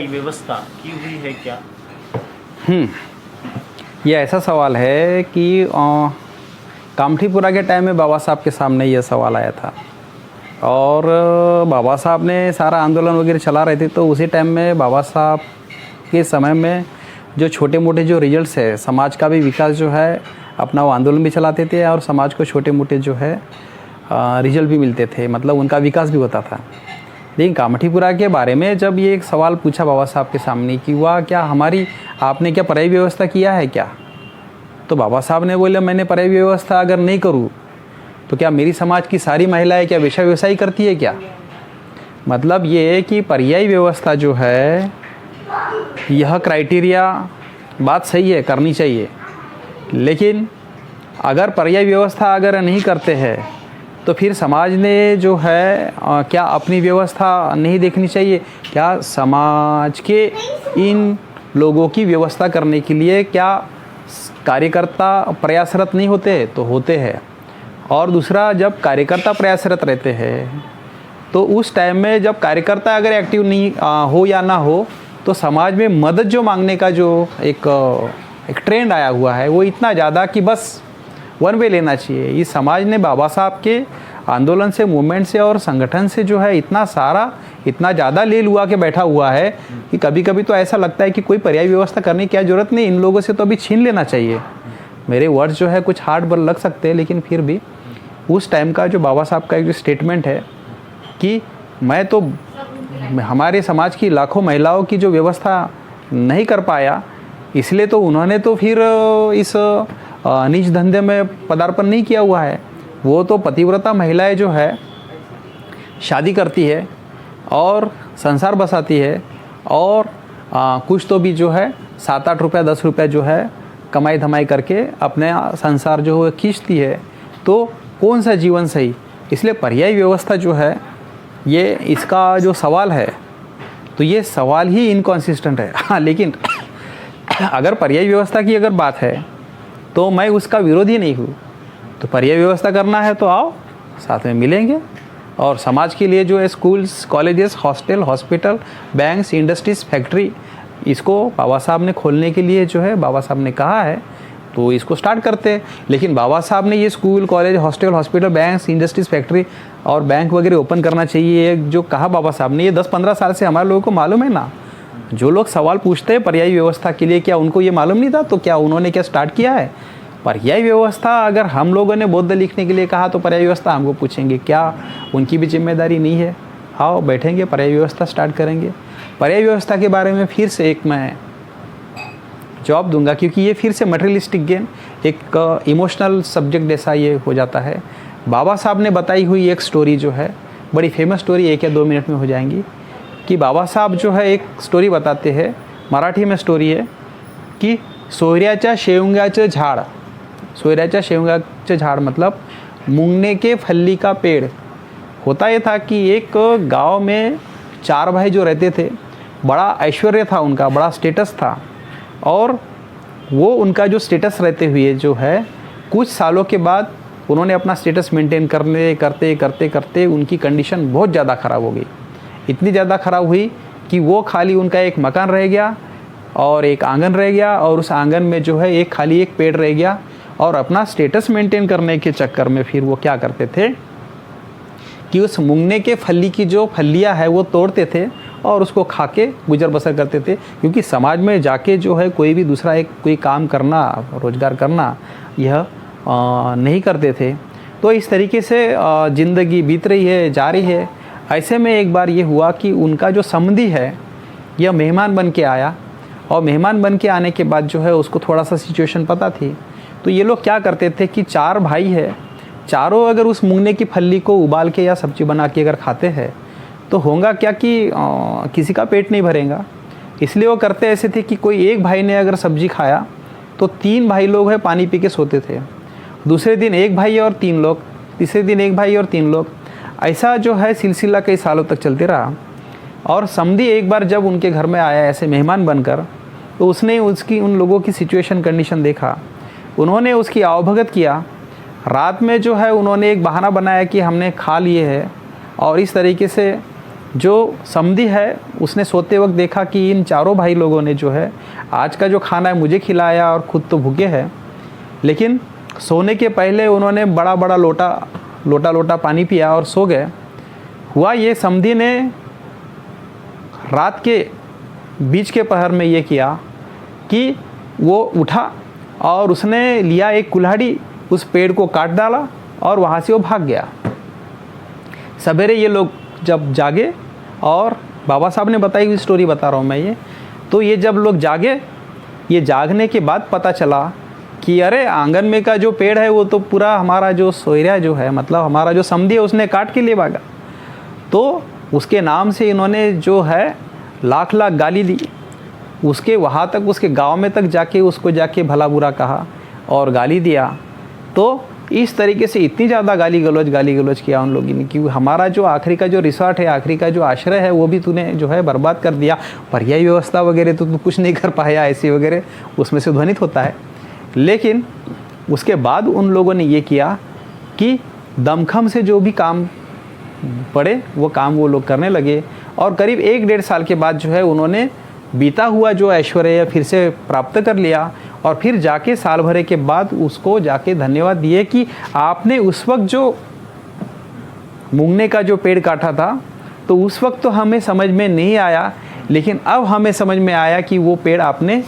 व्यवस्था की हुई है क्या? ये ऐसा सवाल है कि कामठीपुरा के टाइम में बाबा साहब के सामने यह सवाल आया था और बाबा साहब ने सारा आंदोलन वगैरह चला रहे थे। तो उसी टाइम में बाबा साहब के समय में जो छोटे मोटे जो रिजल्ट्स है, समाज का भी विकास जो है, अपना वो आंदोलन भी चलाते थे और समाज को छोटे मोटे जो है रिजल्ट भी मिलते थे, मतलब उनका विकास भी होता था। लेकिन कामठीपुरा के बारे में जब ये एक सवाल पूछा बाबा साहब के सामने कि वह क्या आपने क्या पर्यायी व्यवस्था किया है क्या, तो बाबा साहब ने बोले मैंने पर्यायी व्यवस्था अगर नहीं करूँ तो क्या मेरी समाज की सारी महिलाएं क्या वेश्या व्यवसाय करती है क्या? मतलब ये है कि पर्यायी व्यवस्था जो है यह क्राइटेरिया बात सही है, करनी चाहिए। लेकिन अगर पर्यायी व्यवस्था अगर नहीं करते हैं तो फिर समाज ने जो है क्या अपनी व्यवस्था नहीं देखनी चाहिए? क्या समाज के इन लोगों की व्यवस्था करने के लिए क्या कार्यकर्ता प्रयासरत नहीं होते? तो होते हैं। और दूसरा, जब कार्यकर्ता प्रयासरत रहते हैं तो उस टाइम में जब कार्यकर्ता अगर एक्टिव नहीं हो या ना हो तो समाज में मदद जो मांगने का जो एक ट्रेंड आया हुआ है वो इतना ज़्यादा कि बस वन वे लेना चाहिए। इस समाज ने बाबा साहब के आंदोलन से, मूवमेंट से और संगठन से जो है इतना ज़्यादा ले लुआ के बैठा हुआ है कि कभी कभी तो ऐसा लगता है कि कोई पर्यायी व्यवस्था करने की क्या ज़रूरत नहीं, इन लोगों से तो अभी छीन लेना चाहिए। मेरे वर्ड्स जो है कुछ हार्ड बल लग सकते हैं, लेकिन फिर भी उस टाइम का जो बाबा साहब का एक जो स्टेटमेंट है कि मैं तो हमारे समाज की लाखों महिलाओं की जो व्यवस्था नहीं कर पाया, इसलिए तो उन्होंने तो फिर इस नीच धंधे में पदार्पण नहीं किया हुआ है। वो तो पतिव्रता महिलाएं जो है शादी करती है और संसार बसाती है और कुछ तो भी जो है 7-8 रुपया 10 रुपया जो है कमाई धमाई करके अपने संसार जो है खींचती है। तो कौन सा जीवन सही? इसलिए पर्यायी व्यवस्था जो है ये इसका जो सवाल है तो ये सवाल ही इनकॉन्सिस्टेंट है। हाँ, लेकिन अगर पर्यायी व्यवस्था की अगर बात है तो मैं उसका विरोधी नहीं हूँ। तो पर्याय व्यवस्था करना है तो आओ, साथ में मिलेंगे। और समाज के लिए जो है schools, colleges, hostel, hospital, banks, industries, factory, इसको बाबा साहब ने खोलने के लिए जो है बाबा साहब ने कहा है, तो इसको स्टार्ट करते हैं। लेकिन बाबा साहब ने ये school, college, hostel, hospital, banks, industries, factory और बैंक वगैरह ओपन करना चाहिए, जो कहा बाबा साहब ने, ये 10-15 साल से हमारे लोगों को मालूम है ना। जो लोग सवाल पूछते हैं पर्यायी व्यवस्था के लिए, क्या उनको ये मालूम नहीं था? तो क्या उन्होंने क्या स्टार्ट किया है? पर्यायी व्यवस्था अगर हम लोगों ने बौद्ध लिखने के लिए कहा तो पर्यायी व्यवस्था हमको पूछेंगे, क्या उनकी भी जिम्मेदारी नहीं है? आओ बैठेंगे, पर्यायी व्यवस्था स्टार्ट करेंगे। पर्यायी व्यवस्था के बारे में फिर से एक मैं जवाब दूंगा, क्योंकि ये फिर से मटेरियलिस्टिक गेम, एक इमोशनल सब्जेक्ट जैसा ये हो जाता है। बाबा साहब ने बताई हुई एक स्टोरी जो है, बड़ी फेमस स्टोरी, 1 या 2 मिनट में हो जाएंगी, कि बाबा साहब जो है एक स्टोरी बताते हैं, मराठी में स्टोरी है कि सोयऱ्याच्या शेवंगाचं झाड, सोयऱ्याच्या शेवंगाचं झाड मतलब मुंगने के फल्ली का पेड़। होता ये था कि एक गांव में 4 भाई जो रहते थे, बड़ा ऐश्वर्य था उनका, बड़ा स्टेटस था, और वो उनका जो स्टेटस रहते हुए जो है कुछ सालों के बाद उन्होंने अपना स्टेटस मेंटेन करते करते उनकी कंडीशन बहुत ज़्यादा ख़राब हो गई। इतनी ज़्यादा ख़राब हुई कि वो खाली उनका एक मकान रह गया और एक आंगन रह गया, और उस आंगन में जो है खाली एक पेड़ रह गया। और अपना स्टेटस मेंटेन करने के चक्कर में फिर वो क्या करते थे कि उस मुंगने के फली की जो फलियाँ है वो तोड़ते थे और उसको खा के गुजर बसर करते थे, क्योंकि समाज में जाके जो है कोई भी दूसरा कोई काम करना, रोज़गार करना, यह नहीं करते थे। तो इस तरीके से ज़िंदगी बीत रही है, जारी है। ऐसे में एक बार ये हुआ कि उनका जो समधी है यह मेहमान बन के आया, और मेहमान बन के आने के बाद जो है उसको थोड़ा सा सिचुएशन पता थी। तो ये लोग क्या करते थे कि 4 भाई है, चारों अगर उस मुंगने की फली को उबाल के या सब्जी बना के अगर खाते हैं तो होगा क्या कि किसी का पेट नहीं भरेगा। इसलिए वो करते ऐसे थे कि कोई एक भाई ने अगर सब्जी खाया तो 3 भाई लोग हैं पानी पी के सोते थे, दूसरे दिन एक भाई और 3 लोग, तीसरे दिन एक भाई और 3 लोग। ऐसा जो है सिलसिला कई सालों तक चलते रहा। और समधी एक बार जब उनके घर में आया ऐसे मेहमान बनकर, तो उसने उसकी उन लोगों की सिचुएशन कंडीशन देखा, उन्होंने उसकी आवभगत किया। रात में जो है उन्होंने एक बहाना बनाया कि हमने खा लिए है, और इस तरीके से जो समधी है उसने सोते वक्त देखा कि इन 4 भाई लोगों ने जो है आज का जो खाना है मुझे खिलाया और ख़ुद तो भूखे हैं। लेकिन सोने के पहले उन्होंने बड़ा बड़ा लोटा पानी पिया और सो गए। हुआ ये, समधी ने रात के बीच के पहर में ये किया कि वो उठा और उसने लिया एक कुल्हाड़ी, उस पेड़ को काट डाला और वहाँ से वो भाग गया। सवेरे ये लोग जब जागे, और बाबा साहब ने बताई हुई स्टोरी बता रहा हूँ मैं ये, तो ये जब लोग जागे, ये जागने के बाद पता चला कि अरे आंगन में का जो पेड़ है वो तो पूरा हमारा जो सोयरा जो है, मतलब हमारा जो समधी है, उसने काट के ले भागा। तो उसके नाम से इन्होंने जो है लाख गाली दी। उसके वहाँ तक, उसके गांव में तक जाके उसको जाके भला बुरा कहा और गाली दिया। तो इस तरीके से इतनी ज़्यादा गाली गलौज किया उन लोगों ने कि हमारा जो आखिरी का जो रिसोर्ट है, आखिरी का जो आश्रय है, वो भी तूने जो है बर्बाद कर दिया। पर्यायी व्यवस्था वगैरह तो तू कुछ नहीं कर पाया, ऐसी वगैरह उसमें से ध्वनित होता है। लेकिन उसके बाद उन लोगों ने ये किया कि दमखम से जो भी काम पड़े वो काम वो लोग करने लगे, और करीब 1-1.5 साल के बाद जो है उन्होंने बीता हुआ जो ऐश्वर्य फिर से प्राप्त कर लिया। और फिर जाके साल भरे के बाद उसको जाके धन्यवाद दिए कि आपने उस वक्त जो मुंगने का जो पेड़ काटा था, तो उस वक्त तो हमें समझ में नहीं आया, लेकिन अब हमें समझ में आया कि वो पेड़ आपने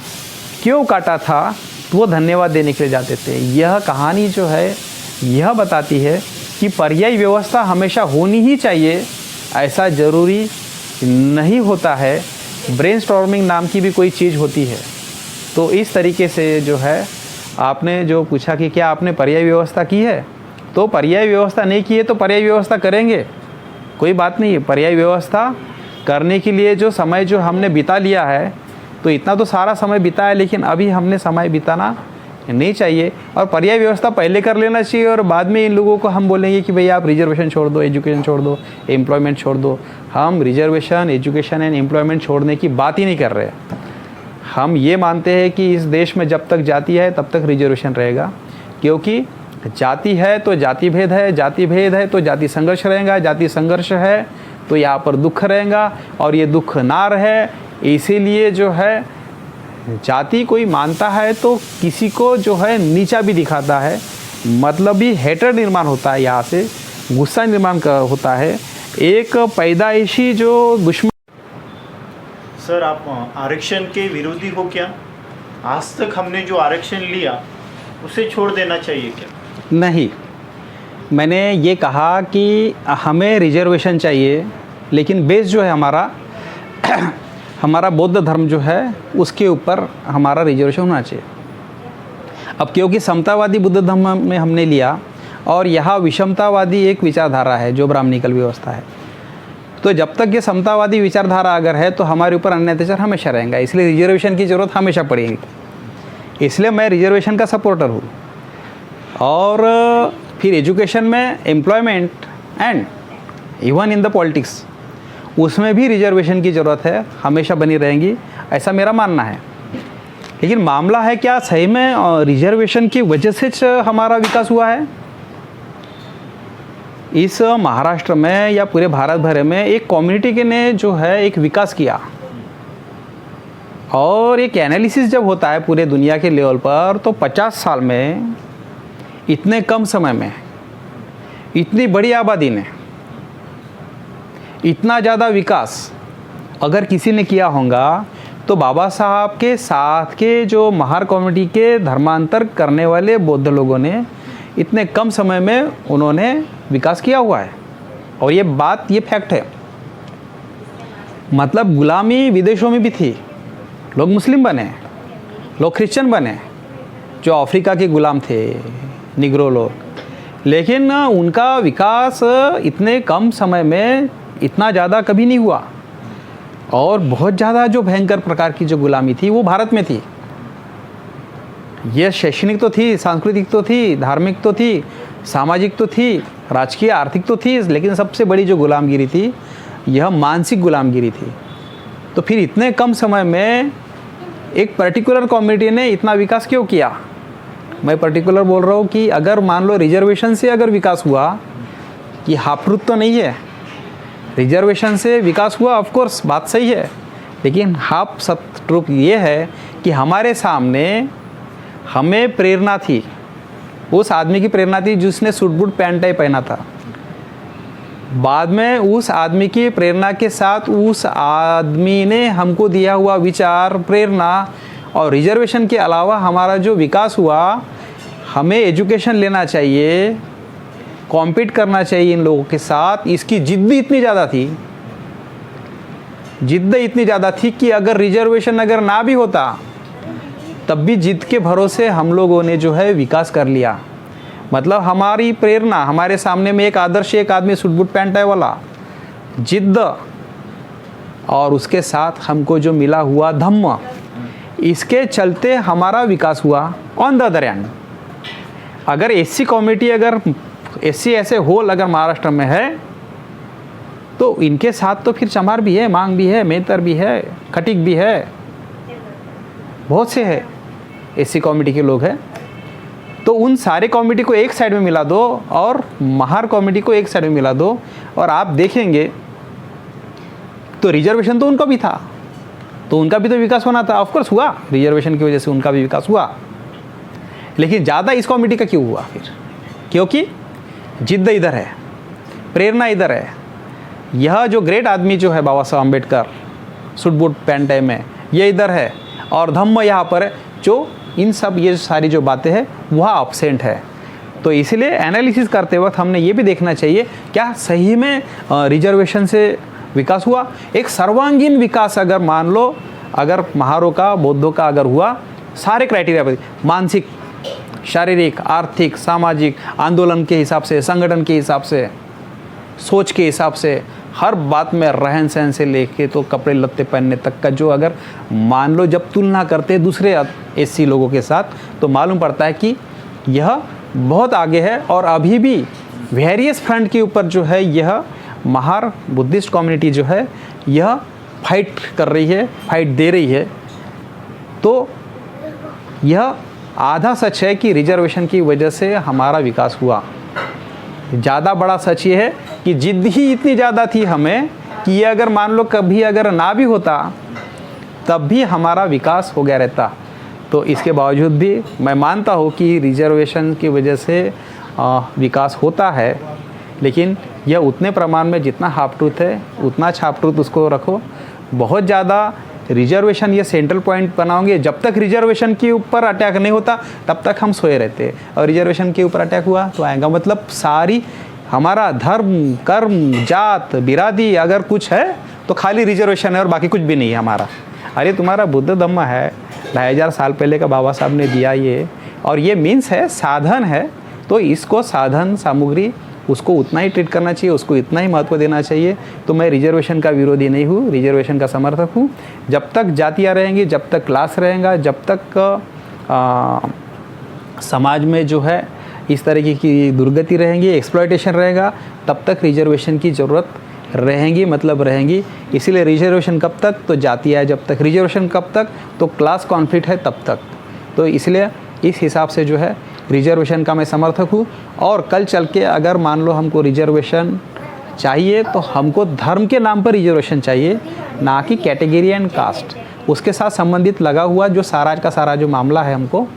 क्यों काटा था। तो वो धन्यवाद देने के लिए जाते थे। यह कहानी जो है यह बताती है कि पर्यायी व्यवस्था हमेशा होनी ही चाहिए, ऐसा ज़रूरी नहीं होता है। ब्रेनस्टॉर्मिंग नाम की भी कोई चीज़ होती है। तो इस तरीके से जो है आपने जो पूछा कि क्या आपने पर्यायी व्यवस्था की है, तो पर्यायी व्यवस्था नहीं की है तो पर्यायी व्यवस्था करेंगे, कोई बात नहीं है। पर्यायी व्यवस्था करने के लिए जो समय जो हमने बिता लिया है, तो इतना तो सारा समय बिता है, लेकिन अभी हमने समय बिताना नहीं चाहिए। और पर्यायी व्यवस्था पहले कर लेना चाहिए, और बाद में इन लोगों को हम बोलेंगे कि भाई आप रिजर्वेशन छोड़ दो, एजुकेशन छोड़ दो, एम्प्लॉयमेंट छोड़ दो। हम रिजर्वेशन, एजुकेशन एंड एम्प्लॉयमेंट छोड़ने की बात ही नहीं कर रहे। हम ये मानते हैं कि इस देश में जब तक जाति है तब तक रिजर्वेशन रहेगा, क्योंकि जाति है तो जाति भेद है, जाति भेद है तो जाति संघर्ष रहेगा, जाति संघर्ष है तो यहाँ पर दुख रहेगा, और ये दुख ना रहे इसीलिए जो है जाति कोई मानता है तो किसी को जो है नीचा भी दिखाता है, मतलब भी हेटर निर्माण होता है, यहाँ से गुस्सा निर्माण होता है, एक पैदाइशी जो दुश्मन। सर आप आरक्षण के विरोधी हो क्या? आज तक हमने जो आरक्षण लिया उसे छोड़ देना चाहिए क्या? नहीं, मैंने ये कहा कि हमें रिजर्वेशन चाहिए, लेकिन बेस जो है हमारा हमारा बौद्ध धर्म जो है उसके ऊपर हमारा रिजर्वेशन होना चाहिए। अब क्योंकि समतावादी बुद्ध धर्म में हमने लिया और यहाँ विषमतावादी एक विचारधारा है जो ब्राह्मणिकल व्यवस्था है, तो जब तक ये समतावादी विचारधारा अगर है तो हमारे ऊपर अन्य अत्याचार हमेशा रहेगा, इसलिए रिजर्वेशन की ज़रूरत हमेशा पड़ेगी। इसलिए मैं रिजर्वेशन का सपोर्टर हूँ। और फिर एजुकेशन में employment and even in the politics उसमें भी रिजर्वेशन की ज़रूरत है, हमेशा बनी रहेंगी, ऐसा मेरा मानना है। लेकिन मामला है क्या सही में रिजर्वेशन की वजह से हमारा विकास हुआ है? इस महाराष्ट्र में या पूरे भारत भर में एक कम्युनिटी के ने जो है एक विकास किया, और एक एनालिसिस जब होता है पूरे दुनिया के लेवल पर तो 50 साल में इतने कम समय में इतनी बड़ी आबादी ने इतना ज़्यादा विकास अगर किसी ने किया होगा तो बाबा साहब के साथ के जो महार कम्युनिटी के धर्मांतर करने वाले बौद्ध लोगों ने इतने कम समय में उन्होंने विकास किया हुआ है। और ये बात, ये फैक्ट है। मतलब गुलामी विदेशों में भी थी, लोग मुस्लिम बने, लोग क्रिश्चियन बने, जो अफ्रीका के गुलाम थे, निग्रो लोग, लेकिन उनका विकास इतने कम समय में इतना ज़्यादा कभी नहीं हुआ। और बहुत ज़्यादा जो भयंकर प्रकार की जो गुलामी थी वो भारत में थी। ये शैक्षणिक तो थी, सांस्कृतिक तो थी, धार्मिक तो थी, सामाजिक तो थी, राजकीय आर्थिक तो थी, लेकिन सबसे बड़ी जो गुलामगिरी थी यह मानसिक गुलामगिरी थी। तो फिर इतने कम समय में एक पर्टिकुलर कम्युनिटी ने इतना विकास क्यों किया? मैं पर्टिकुलर बोल रहा हूँ कि अगर मान लो रिजर्वेशन से अगर विकास हुआ, कि हाफ ट्रूथ तो नहीं है, रिजर्वेशन से विकास हुआ, ऑफ कोर्स बात सही है, लेकिन हाफ सत्य ट्रूथ ये है कि हमारे सामने हमें प्रेरणा थी, उस आदमी की प्रेरणा थी जिसने सूट बूट पैंट टाई पहना था। बाद में उस आदमी की प्रेरणा के साथ उस आदमी ने हमको दिया हुआ विचार, प्रेरणा और रिजर्वेशन के अलावा हमारा जो विकास हुआ, हमें एजुकेशन लेना चाहिए, कॉम्पीट करना चाहिए इन लोगों के साथ। इसकी जिद भी इतनी ज़्यादा थी, जिद इतनी ज़्यादा थी कि अगर रिजर्वेशन अगर ना भी होता तब भी जिद के भरोसे हम लोगों ने जो है विकास कर लिया। मतलब हमारी प्रेरणा, हमारे सामने में एक आदर्श, एक आदमी सूट बूट पैंट टाई वाला, जिद और उसके साथ हमको जो मिला हुआ धम्म, इसके चलते हमारा विकास हुआ। ऑन द अदर हैंड अगर एससी कम्युनिटी, अगर एससी ऐसे होल अगर महाराष्ट्र में है तो इनके साथ तो फिर चमार भी है, मांग भी है, मेहतर भी है, खटिक भी है, बहुत से है एससी कम्युनिटी के लोग हैं। तो उन सारे कम्युनिटी को एक साइड में मिला दो और महार कम्युनिटी को एक साइड में मिला दो और आप देखेंगे तो रिजर्वेशन तो उनका भी था, तो उनका भी तो विकास होना था। ऑफ कोर्स हुआ, रिजर्वेशन की वजह से उनका भी विकास हुआ, लेकिन ज़्यादा इस कम्युनिटी का क्यों हुआ फिर? क्योंकि जिद्द इधर है, प्रेरणा इधर है। यह जो ग्रेट आदमी जो है बाबा Saheb Ambedkar, suit boot pant tie में, ये इधर है, और धम्म यहाँ पर है, जो इन सब ये सारी जो बातें हैं वह एब्सेंट है। तो इसलिए एनालिसिस करते वक्त हमने ये भी देखना चाहिए क्या सही में रिजर्वेशन से विकास हुआ। एक सर्वांगीण विकास अगर मान लो, अगर महारों का, बौद्धों का अगर हुआ, सारे क्राइटेरिया पर, मानसिक, शारीरिक, आर्थिक, सामाजिक, आंदोलन के हिसाब से, संगठन के हिसाब से, सोच के हिसाब से, हर बात में, रहन सहन से लेके तो कपड़े लत्ते पहनने तक का जो अगर मान लो जब तुलना करते हैं दूसरे एससी लोगों के साथ तो मालूम पड़ता है कि यह बहुत आगे है। और अभी भी वेरियस फ्रंट के ऊपर जो है यह महार बुद्धिस्ट कम्युनिटी जो है यह फाइट कर रही है, फाइट दे रही है। तो यह आधा सच है कि रिजर्वेशन की वजह से हमारा विकास हुआ। ज़्यादा बड़ा सच ये है कि जिद ही इतनी ज़्यादा थी हमें कि ये अगर मान लो कभी अगर ना भी होता तब भी हमारा विकास हो गया रहता। तो इसके बावजूद भी मैं मानता हूँ कि रिजर्वेशन की वजह से विकास होता है, लेकिन यह उतने प्रमाण में जितना हाफ ट्रूथ है उतना हाफ ट्रूथ उसको रखो। बहुत ज़्यादा रिजर्वेशन ये सेंट्रल पॉइंट बनाओगे, जब तक रिजर्वेशन के ऊपर अटैक नहीं होता तब तक हम सोए रहते, और रिजर्वेशन के ऊपर अटैक हुआ तो आएगा। मतलब सारी हमारा धर्म, कर्म, जात, बिरादी अगर कुछ है तो खाली रिजर्वेशन है और बाकी कुछ भी नहीं है हमारा। अरे तुम्हारा बुद्ध धम्म है, 2500 साल पहले का बाबा साहब ने दिया ये, और ये मीन्स है, साधन है, तो इसको साधन सामग्री उसको उतना ही ट्रीट करना चाहिए, उसको इतना ही महत्व देना चाहिए। तो मैं रिजर्वेशन का विरोधी नहीं हूँ, रिजर्वेशन का समर्थक हूँ। जब तक जातियाँ रहेंगी, जब तक क्लास रहेगा, जब तक समाज में जो है इस तरीके की दुर्गति रहेंगी, एक्सप्लॉयटेशन रहेगा, तब तक रिजर्वेशन की ज़रूरत रहेंगी, मतलब रहेंगी। इसीलिए रिजर्वेशन कब तक, तो जातियाँ जब तक, रिजर्वेशन कब तक, तो क्लास कॉन्फ्लिक्ट है तब तक। तो इसलिए इस हिसाब से जो है रिजर्वेशन का मैं समर्थक हूँ। और कल चल के अगर मान लो हमको रिजर्वेशन चाहिए तो हमको धर्म के नाम पर रिजर्वेशन चाहिए, ना कि कैटेगरी एंड कास्ट। उसके साथ संबंधित लगा हुआ जो सारा का सारा जो मामला है हमको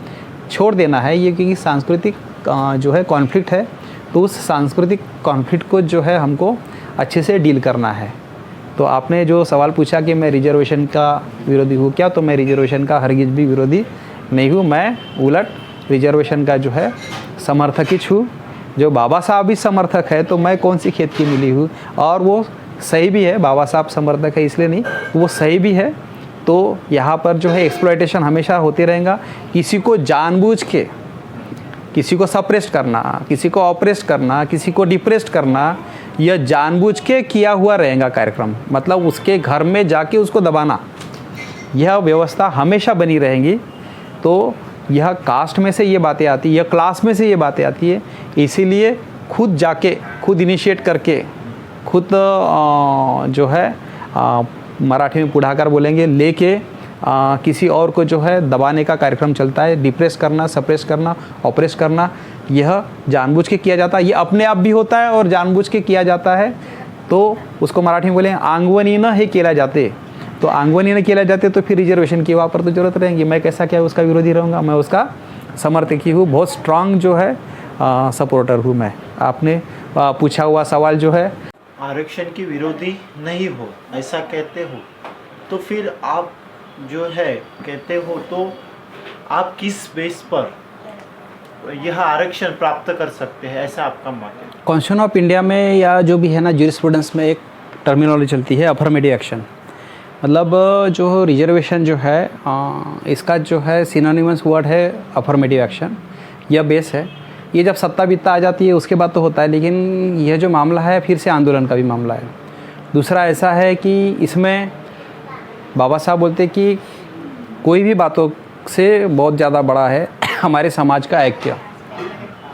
छोड़ देना है। ये क्योंकि सांस्कृतिक जो है कॉन्फ्लिक्ट है, तो उस सांस्कृतिक कॉन्फ्लिक्ट को जो है हमको अच्छे से डील करना है। तो आपने जो सवाल पूछा कि मैं रिजर्वेशन का विरोधी हूँ क्या, तो मैं रिजर्वेशन का हरगिज़ भी विरोधी नहीं हूँ। मैं उलट रिजर्वेशन का जो है समर्थक ही हूँ। जो बाबा साहब भी समर्थक है तो मैं कौन सी खेत की मिली हूँ, और वो सही भी है। बाबा साहब समर्थक है इसलिए नहीं, वो सही भी है। तो यहाँ पर जो है एक्सप्लॉयटेशन हमेशा होते रहेगा। किसी को जानबूझ के किसी को सप्रेस्ट करना, किसी को ऑपरेस्ट करना, किसी को डिप्रेस्ड करना, यह जानबूझ के किया हुआ रहेगा कार्यक्रम। मतलब उसके घर में जाके उसको दबाना, यह व्यवस्था हमेशा बनी रहेगी। तो यह कास्ट में से ये बातें आती है, यह क्लास में से ये बातें आती है। इसीलिए खुद जाके, खुद इनिशिएट करके, खुद जो है मराठी में पुढ़ाकार बोलेंगे, लेके किसी और को जो है दबाने का कार्यक्रम चलता है। डिप्रेस करना, सप्रेस करना, ऑपरेस करना, यह जानबूझ के किया जाता है। ये अपने आप भी होता है और जानबूझ के किया जाता है। तो उसको मराठी में बोलेंगे आंगवनी न हे केला जाते। तो आंगवनी न केला जाते तो फिर रिजर्वेशन की वहाँ पर तो ज़रूरत रहेंगी। मैं कैसा क्या उसका विरोधी रहूँगा, मैं उसका समर्थक ही हूँ। बहुत स्ट्रांग जो है सपोर्टर हूँ मैं। आपने पूछा हुआ सवाल जो है, आरक्षण की विरोधी नहीं हो ऐसा कहते हो, तो फिर आप जो है कहते हो तो आप किस बेस पर यह आरक्षण प्राप्त कर सकते हैं, ऐसा आपका मत है? कॉन्स्टिट्यूशन ऑफ इंडिया में या जो भी है ना, ज्यूरिस्प्रूडेंस में एक टर्मिनोलॉजी चलती है अफर्मेटिव एक्शन। मतलब जो रिजर्वेशन जो है इसका जो है सिनोनिमस वर्ड है अफर्मेटिव एक्शन। यह बेस है। ये जब सत्ता बित्ता आ जाती है उसके बाद तो होता है, लेकिन यह जो मामला है फिर से आंदोलन का भी मामला है। दूसरा ऐसा है कि इसमें बाबा साहब बोलते कि कोई भी बातों से बहुत ज़्यादा बड़ा है हमारे समाज का ऐक्य,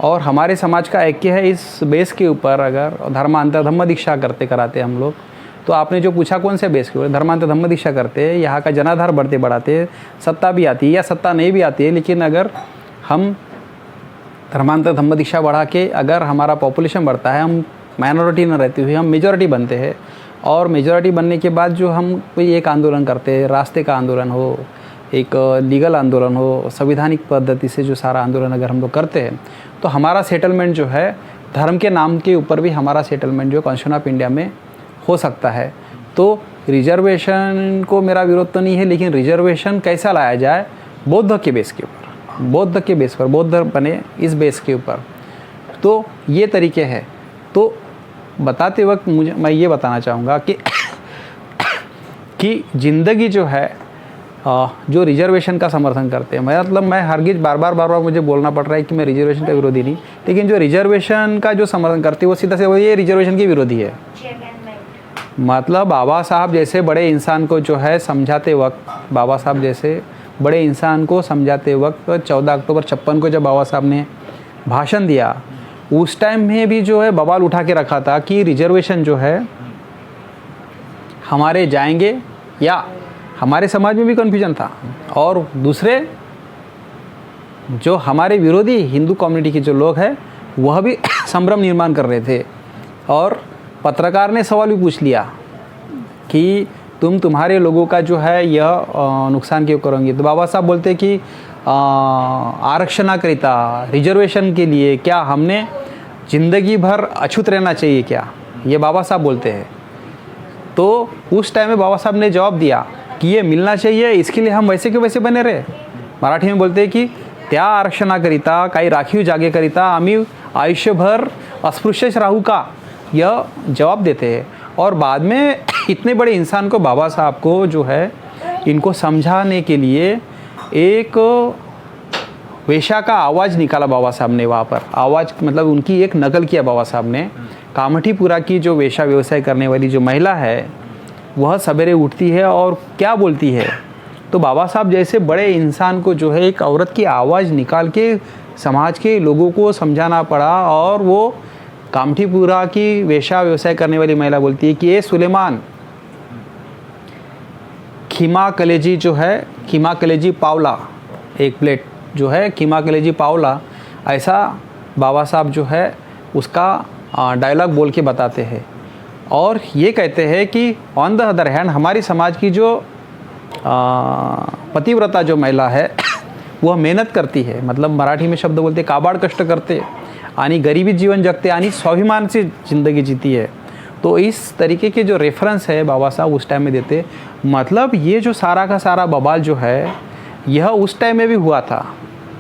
और हमारे समाज का ऐक्य है इस बेस के ऊपर। अगर धर्मांतर धम्म दीक्षा कराते हम लोग, तो आपने जो पूछा कौन से बेस के ऊपर, धर्मांतर धम्म दीक्षा करते हैं, यहाँ का जनाधार बढ़ते बढ़ाते, सत्ता भी आती है या सत्ता नहीं भी आती है, लेकिन अगर हम धर्मांतर धम्म दीक्षा बढ़ा के अगर हमारा पॉपुलेशन बढ़ता है, हम माइनॉरिटी न रहते हुए हम मेजॉरिटी बनते हैं, और मेजॉरिटी बनने के बाद जो हम कोई एक आंदोलन करते हैं, रास्ते का आंदोलन हो, एक लीगल आंदोलन हो, संवैधानिक पद्धति से जो सारा आंदोलन अगर हम लोग करते हैं, तो हमारा सेटलमेंट जो है धर्म के नाम के ऊपर भी हमारा सेटलमेंट जो कॉन्स्टिट्यूशन ऑफ इंडिया में हो सकता है। तो रिजर्वेशन को मेरा विरोध तो नहीं है, लेकिन रिजर्वेशन कैसा लाया जाए, बौद्ध के बेस के ऊपर, बौद्ध के बेस पर, बौद्ध बने इस बेस के ऊपर, तो ये तरीके हैं। तो बताते वक्त मैं ये बताना चाहूँगा कि ज़िंदगी जो है जो रिजर्वेशन का समर्थन करते हैं, मतलब मैं हरगिज़ बार बार मुझे बोलना पड़ रहा है कि मैं रिजर्वेशन का विरोधी नहीं, लेकिन जो रिजर्वेशन का जो समर्थन करते हैं वो सीधा से वो ये रिजर्वेशन के विरोधी है। मतलब बाबा साहब जैसे बड़े इंसान को जो है समझाते वक्त, बाबा साहब जैसे बड़े इंसान को समझाते वक्त 14 अक्टूबर 56 को जब बाबा साहब ने भाषण दिया, उस टाइम में भी जो है बवाल उठा के रखा था कि रिजर्वेशन जो है हमारे जाएंगे, या हमारे समाज में भी कन्फ्यूजन था। और दूसरे जो हमारे विरोधी हिंदू कम्युनिटी के जो लोग हैं वह भी संभ्रम निर्माण कर रहे थे। और पत्रकार ने सवाल भी पूछ लिया कि तुम्हारे लोगों का जो है यह नुकसान क्यों करोगे। तो बाबा साहब बोलते कि आरक्षणाकरिता रिजर्वेशन के लिए क्या हमने ज़िंदगी भर अछूत रहना चाहिए क्या, ये बाबा साहब बोलते हैं। तो उस टाइम में बाबा साहब ने जवाब दिया कि ये मिलना चाहिए, इसके लिए हम वैसे के वैसे बने रहे। मराठी में बोलते हैं की त्या आरक्षणाकरिता काही राखीव जागेकरिता आम्ही आयुष्यभर अस्पृश्यच राहू का, यह जवाब देते हैं। और बाद में इतने बड़े इंसान को, बाबा साहब को जो है इनको समझाने के लिए एक वेश्या का आवाज़ निकाला बाबा साहब ने। वहाँ पर आवाज़ मतलब उनकी एक नकल किया बाबा साहब ने। कामठीपुरा की जो वेश्या व्यवसाय करने वाली जो महिला है वह सवेरे उठती है और क्या बोलती है, तो बाबा साहब जैसे बड़े इंसान को जो है एक औरत की आवाज़ निकाल के समाज के लोगों को समझाना पड़ा। और वो कामठीपुरा की वेश्या व्यवसाय करने वाली महिला बोलती है कि ये सुलेमान खीमा कलेजी जो है, खीमा कलेजी पावला, एक प्लेट जो है खीमा कलेजी पावला, ऐसा बाबा साहब जो है उसका डायलॉग बोल के बताते हैं। और ये कहते हैं कि ऑन द अदर हैंड हमारी समाज की जो पतिव्रता जो महिला है वह मेहनत करती है, मतलब मराठी में शब्द बोलते काबाड कष्ट करते आणि गरीबी जीवन जगते आणि स्वाभिमान से ज़िंदगी जीती है। तो इस तरीके के जो रेफरेंस है बाबा साहब उस टाइम में देते, मतलब ये जो सारा का सारा बवाल जो है यह उस टाइम में भी हुआ था।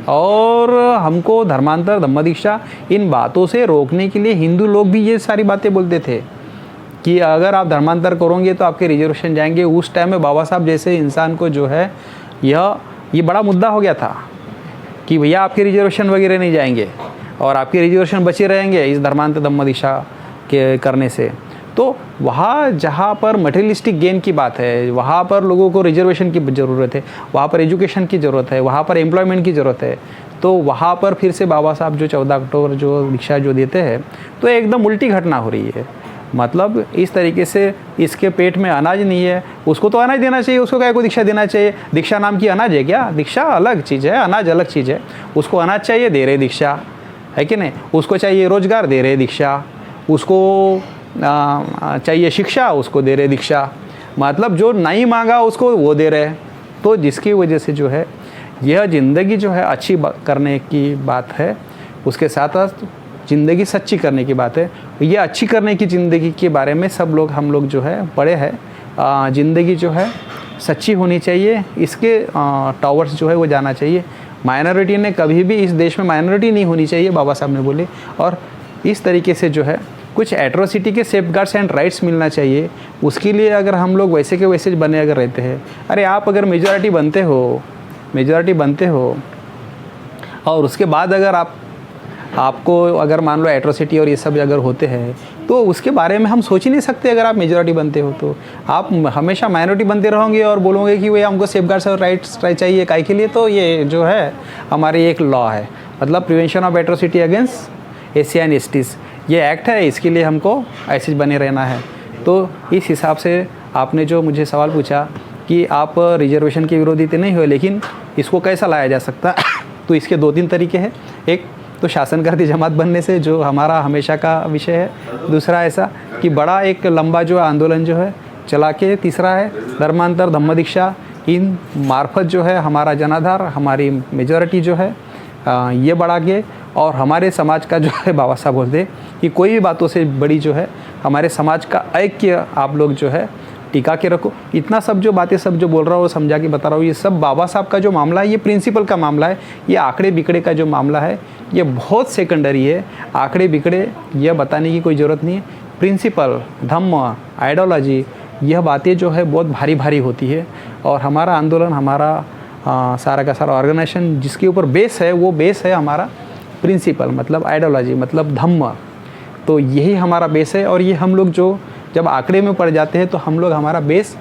और हमको धर्मांतर धम्म दीक्षा इन बातों से रोकने के लिए हिंदू लोग भी ये सारी बातें बोलते थे कि अगर आप धर्मांतर करोगे तो आपके रिजर्वेशन जाएंगे। उस टाइम में बाबा साहब जैसे इंसान को जो है ये बड़ा मुद्दा हो गया था कि भैया आपके रिजर्वेशन वगैरह नहीं जाएंगे और आपके रिजर्वेशन बचे रहेंगे इस धर्मांतर धम्म दीक्षा के करने से। तो वहाँ जहाँ पर मटेरियलिस्टिक गेन की बात है, वहाँ पर लोगों को रिजर्वेशन की ज़रूरत है, वहाँ पर एजुकेशन की ज़रूरत है, वहाँ पर एम्प्लॉयमेंट की ज़रूरत है। तो वहाँ पर फिर से बाबा साहब जो 14 अक्टूबर जो दीक्षा जो देते हैं तो एकदम उल्टी घटना हो रही है। मतलब इस तरीके से इसके पेट में अनाज नहीं है, उसको तो अनाज देना चाहिए, उसको क्या को दीक्षा देना चाहिए। दीक्षा नाम की अनाज है क्या? दीक्षा अलग चीज़ है, अनाज अलग चीज़ है। उसको अनाज चाहिए, दे रहे दीक्षा, है कि नहीं। उसको चाहिए रोजगार, दे रहे दीक्षा। उसको चाहिए शिक्षा, उसको दे रहे दीक्षा। मतलब जो नहीं मांगा उसको वो दे रहे। तो जिसकी वजह से जो है यह ज़िंदगी जो है अच्छी करने की बात है, उसके साथ साथ ज़िंदगी सच्ची करने की बात है। ये अच्छी करने की ज़िंदगी के बारे में सब लोग हम लोग जो है पढ़े हैं। ज़िंदगी जो है सच्ची होनी चाहिए, इसके टॉवर्स जो है वो जाना चाहिए। माइनॉरिटी ने कभी भी इस देश में माइनॉरिटी नहीं होनी चाहिए, बाबा साहब ने बोले। और इस तरीके से जो है कुछ एट्रोसिटी के सेफगार्ड्स एंड राइट्स मिलना चाहिए। उसके लिए अगर हम लोग वैसे के वैसे बने अगर रहते हैं, अरे आप अगर मेजॉरिटी बनते हो और उसके बाद अगर आपको अगर मान लो एट्रोसिटी और ये सब अगर होते हैं तो उसके बारे में हम सोच ही नहीं सकते। अगर आप मेजॉरिटी बनते हो तो आप हमेशा माइनॉरिटी बनते रहोगे और बोलोगे कि भाई हमको सेफगार्ड्स और राइट्स चाहिए काय के लिए। तो ये जो है हमारी एक लॉ है, मतलब prevention of atrocity against SC and STs, ये एक्ट है, इसके लिए हमको ऐसे बने रहना है। तो इस हिसाब से आपने जो मुझे सवाल पूछा कि आप रिजर्वेशन के विरोधी तो नहीं हो, लेकिन इसको कैसा लाया जा सकता तो इसके 2-3 तरीके हैं। एक तो शासनकर्ती जमात बनने से, जो हमारा हमेशा का विषय है। दूसरा ऐसा कि बड़ा एक लंबा जो आंदोलन जो है चला के। तीसरा है धर्मांतर धम्म दीक्षा, इन मार्फत जो है हमारा जनाधार, हमारी मेजॉरिटी जो है ये बढ़ा के, और हमारे समाज का जो है बाबा साहब बोलते कि कोई भी बातों से बड़ी जो है हमारे समाज का ऐक्य आप लोग जो है टिका के रखो। इतना सब जो बातें सब जो बोल रहा हूँ, समझा के बता रहा हूँ, ये सब बाबा साहब का जो मामला है ये प्रिंसिपल का मामला है। ये आंकड़े बिकड़े का जो मामला है ये बहुत सेकेंडरी है। आंकड़े बिकड़े यह बताने की कोई ज़रूरत नहीं है। प्रिंसिपल, धम्म, आइडियोलॉजी, यह बातें जो है बहुत भारी भारी होती है। और हमारा आंदोलन, हमारा सारा का सारा ऑर्गेनाइजेशन जिसके ऊपर बेस है वो बेस है हमारा प्रिंसिपल, मतलब आइडियोलॉजी, मतलब धम्म। तो यही हमारा बेस है। और ये हम लोग जो जब आंकड़े में पड़ जाते हैं तो हम लोग हमारा बेस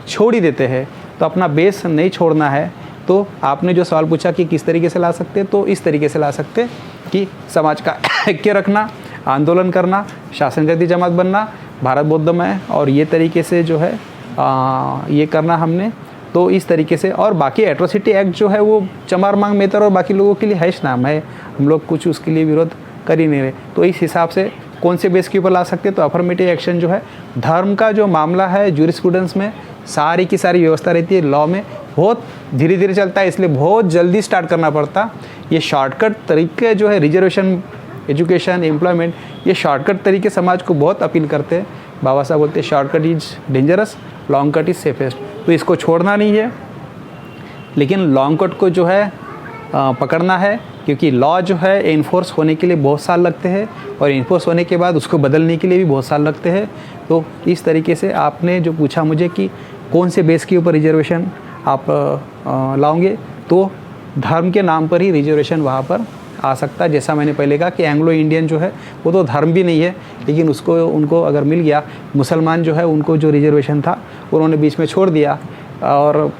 छोड़ ही देते हैं। तो अपना बेस नहीं छोड़ना है। तो आपने जो सवाल पूछा कि किस तरीके से ला सकते, तो इस तरीके से ला सकते कि समाज का ऐक्य रखना, आंदोलन करना, शासनकर्ती जमात बनना, भारत बौद्ध में, और ये तरीके से जो है ये करना हमने। तो इस तरीके से। और बाकी एट्रोसिटी एक्ट जो है वो चमार मांग मेहतर और बाकी लोगों के लिए हैश नाम है, हम लोग कुछ उसके लिए विरोध कर ही नहीं रहे। तो इस हिसाब से कौन से बेस के ऊपर ला सकते हैं, तो अफर्मेटिव एक्शन जो है, धर्म का जो मामला है ज्यूरिस्प्रूडेंस में सारी की सारी व्यवस्था रहती है, लॉ में बहुत धीरे धीरे चलता है, इसलिए बहुत जल्दी स्टार्ट करना पड़ता। ये शॉर्टकट तरीके जो है रिजर्वेशन, एजुकेशन, एम्प्लॉयमेंट, ये शॉर्टकट तरीके समाज को बहुत अपील करते हैं। बाबा साहब बोलते हैं shortcut is dangerous, long cut is safest. तो इसको छोड़ना नहीं है, लेकिन लॉन्ग कट को जो है पकड़ना है, क्योंकि लॉ जो है इन्फोर्स होने के लिए बहुत साल लगते हैं और इन्फोर्स होने के बाद उसको बदलने के लिए भी बहुत साल लगते हैं। तो इस तरीके से आपने जो पूछा मुझे कि कौन से बेस के ऊपर रिजर्वेशन आप लाओगे, तो धर्म के नाम पर ही रिजर्वेशन वहाँ पर आ सकता है। जैसा मैंने पहले कहा कि एंग्लो इंडियन जो है वो तो धर्म भी नहीं है, लेकिन उनको अगर मिल गया, मुसलमान जो है उनको जो रिजर्वेशन था उन्होंने बीच में छोड़ दिया, और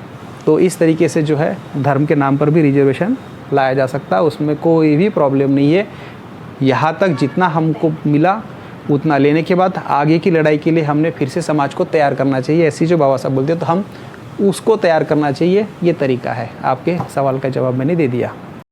तो इस तरीके से जो है धर्म के नाम पर भी रिजर्वेशन लाया जा सकता है, उसमें कोई भी प्रॉब्लम नहीं है। यहाँ तक जितना हमको मिला उतना लेने के बाद आगे की लड़ाई के लिए हमने फिर से समाज को तैयार करना चाहिए, ऐसी जो बाबा साहब बोलते हैं, तो हम उसको तैयार करना चाहिए। ये तरीका है। आपके सवाल का जवाब मैंने दे दिया।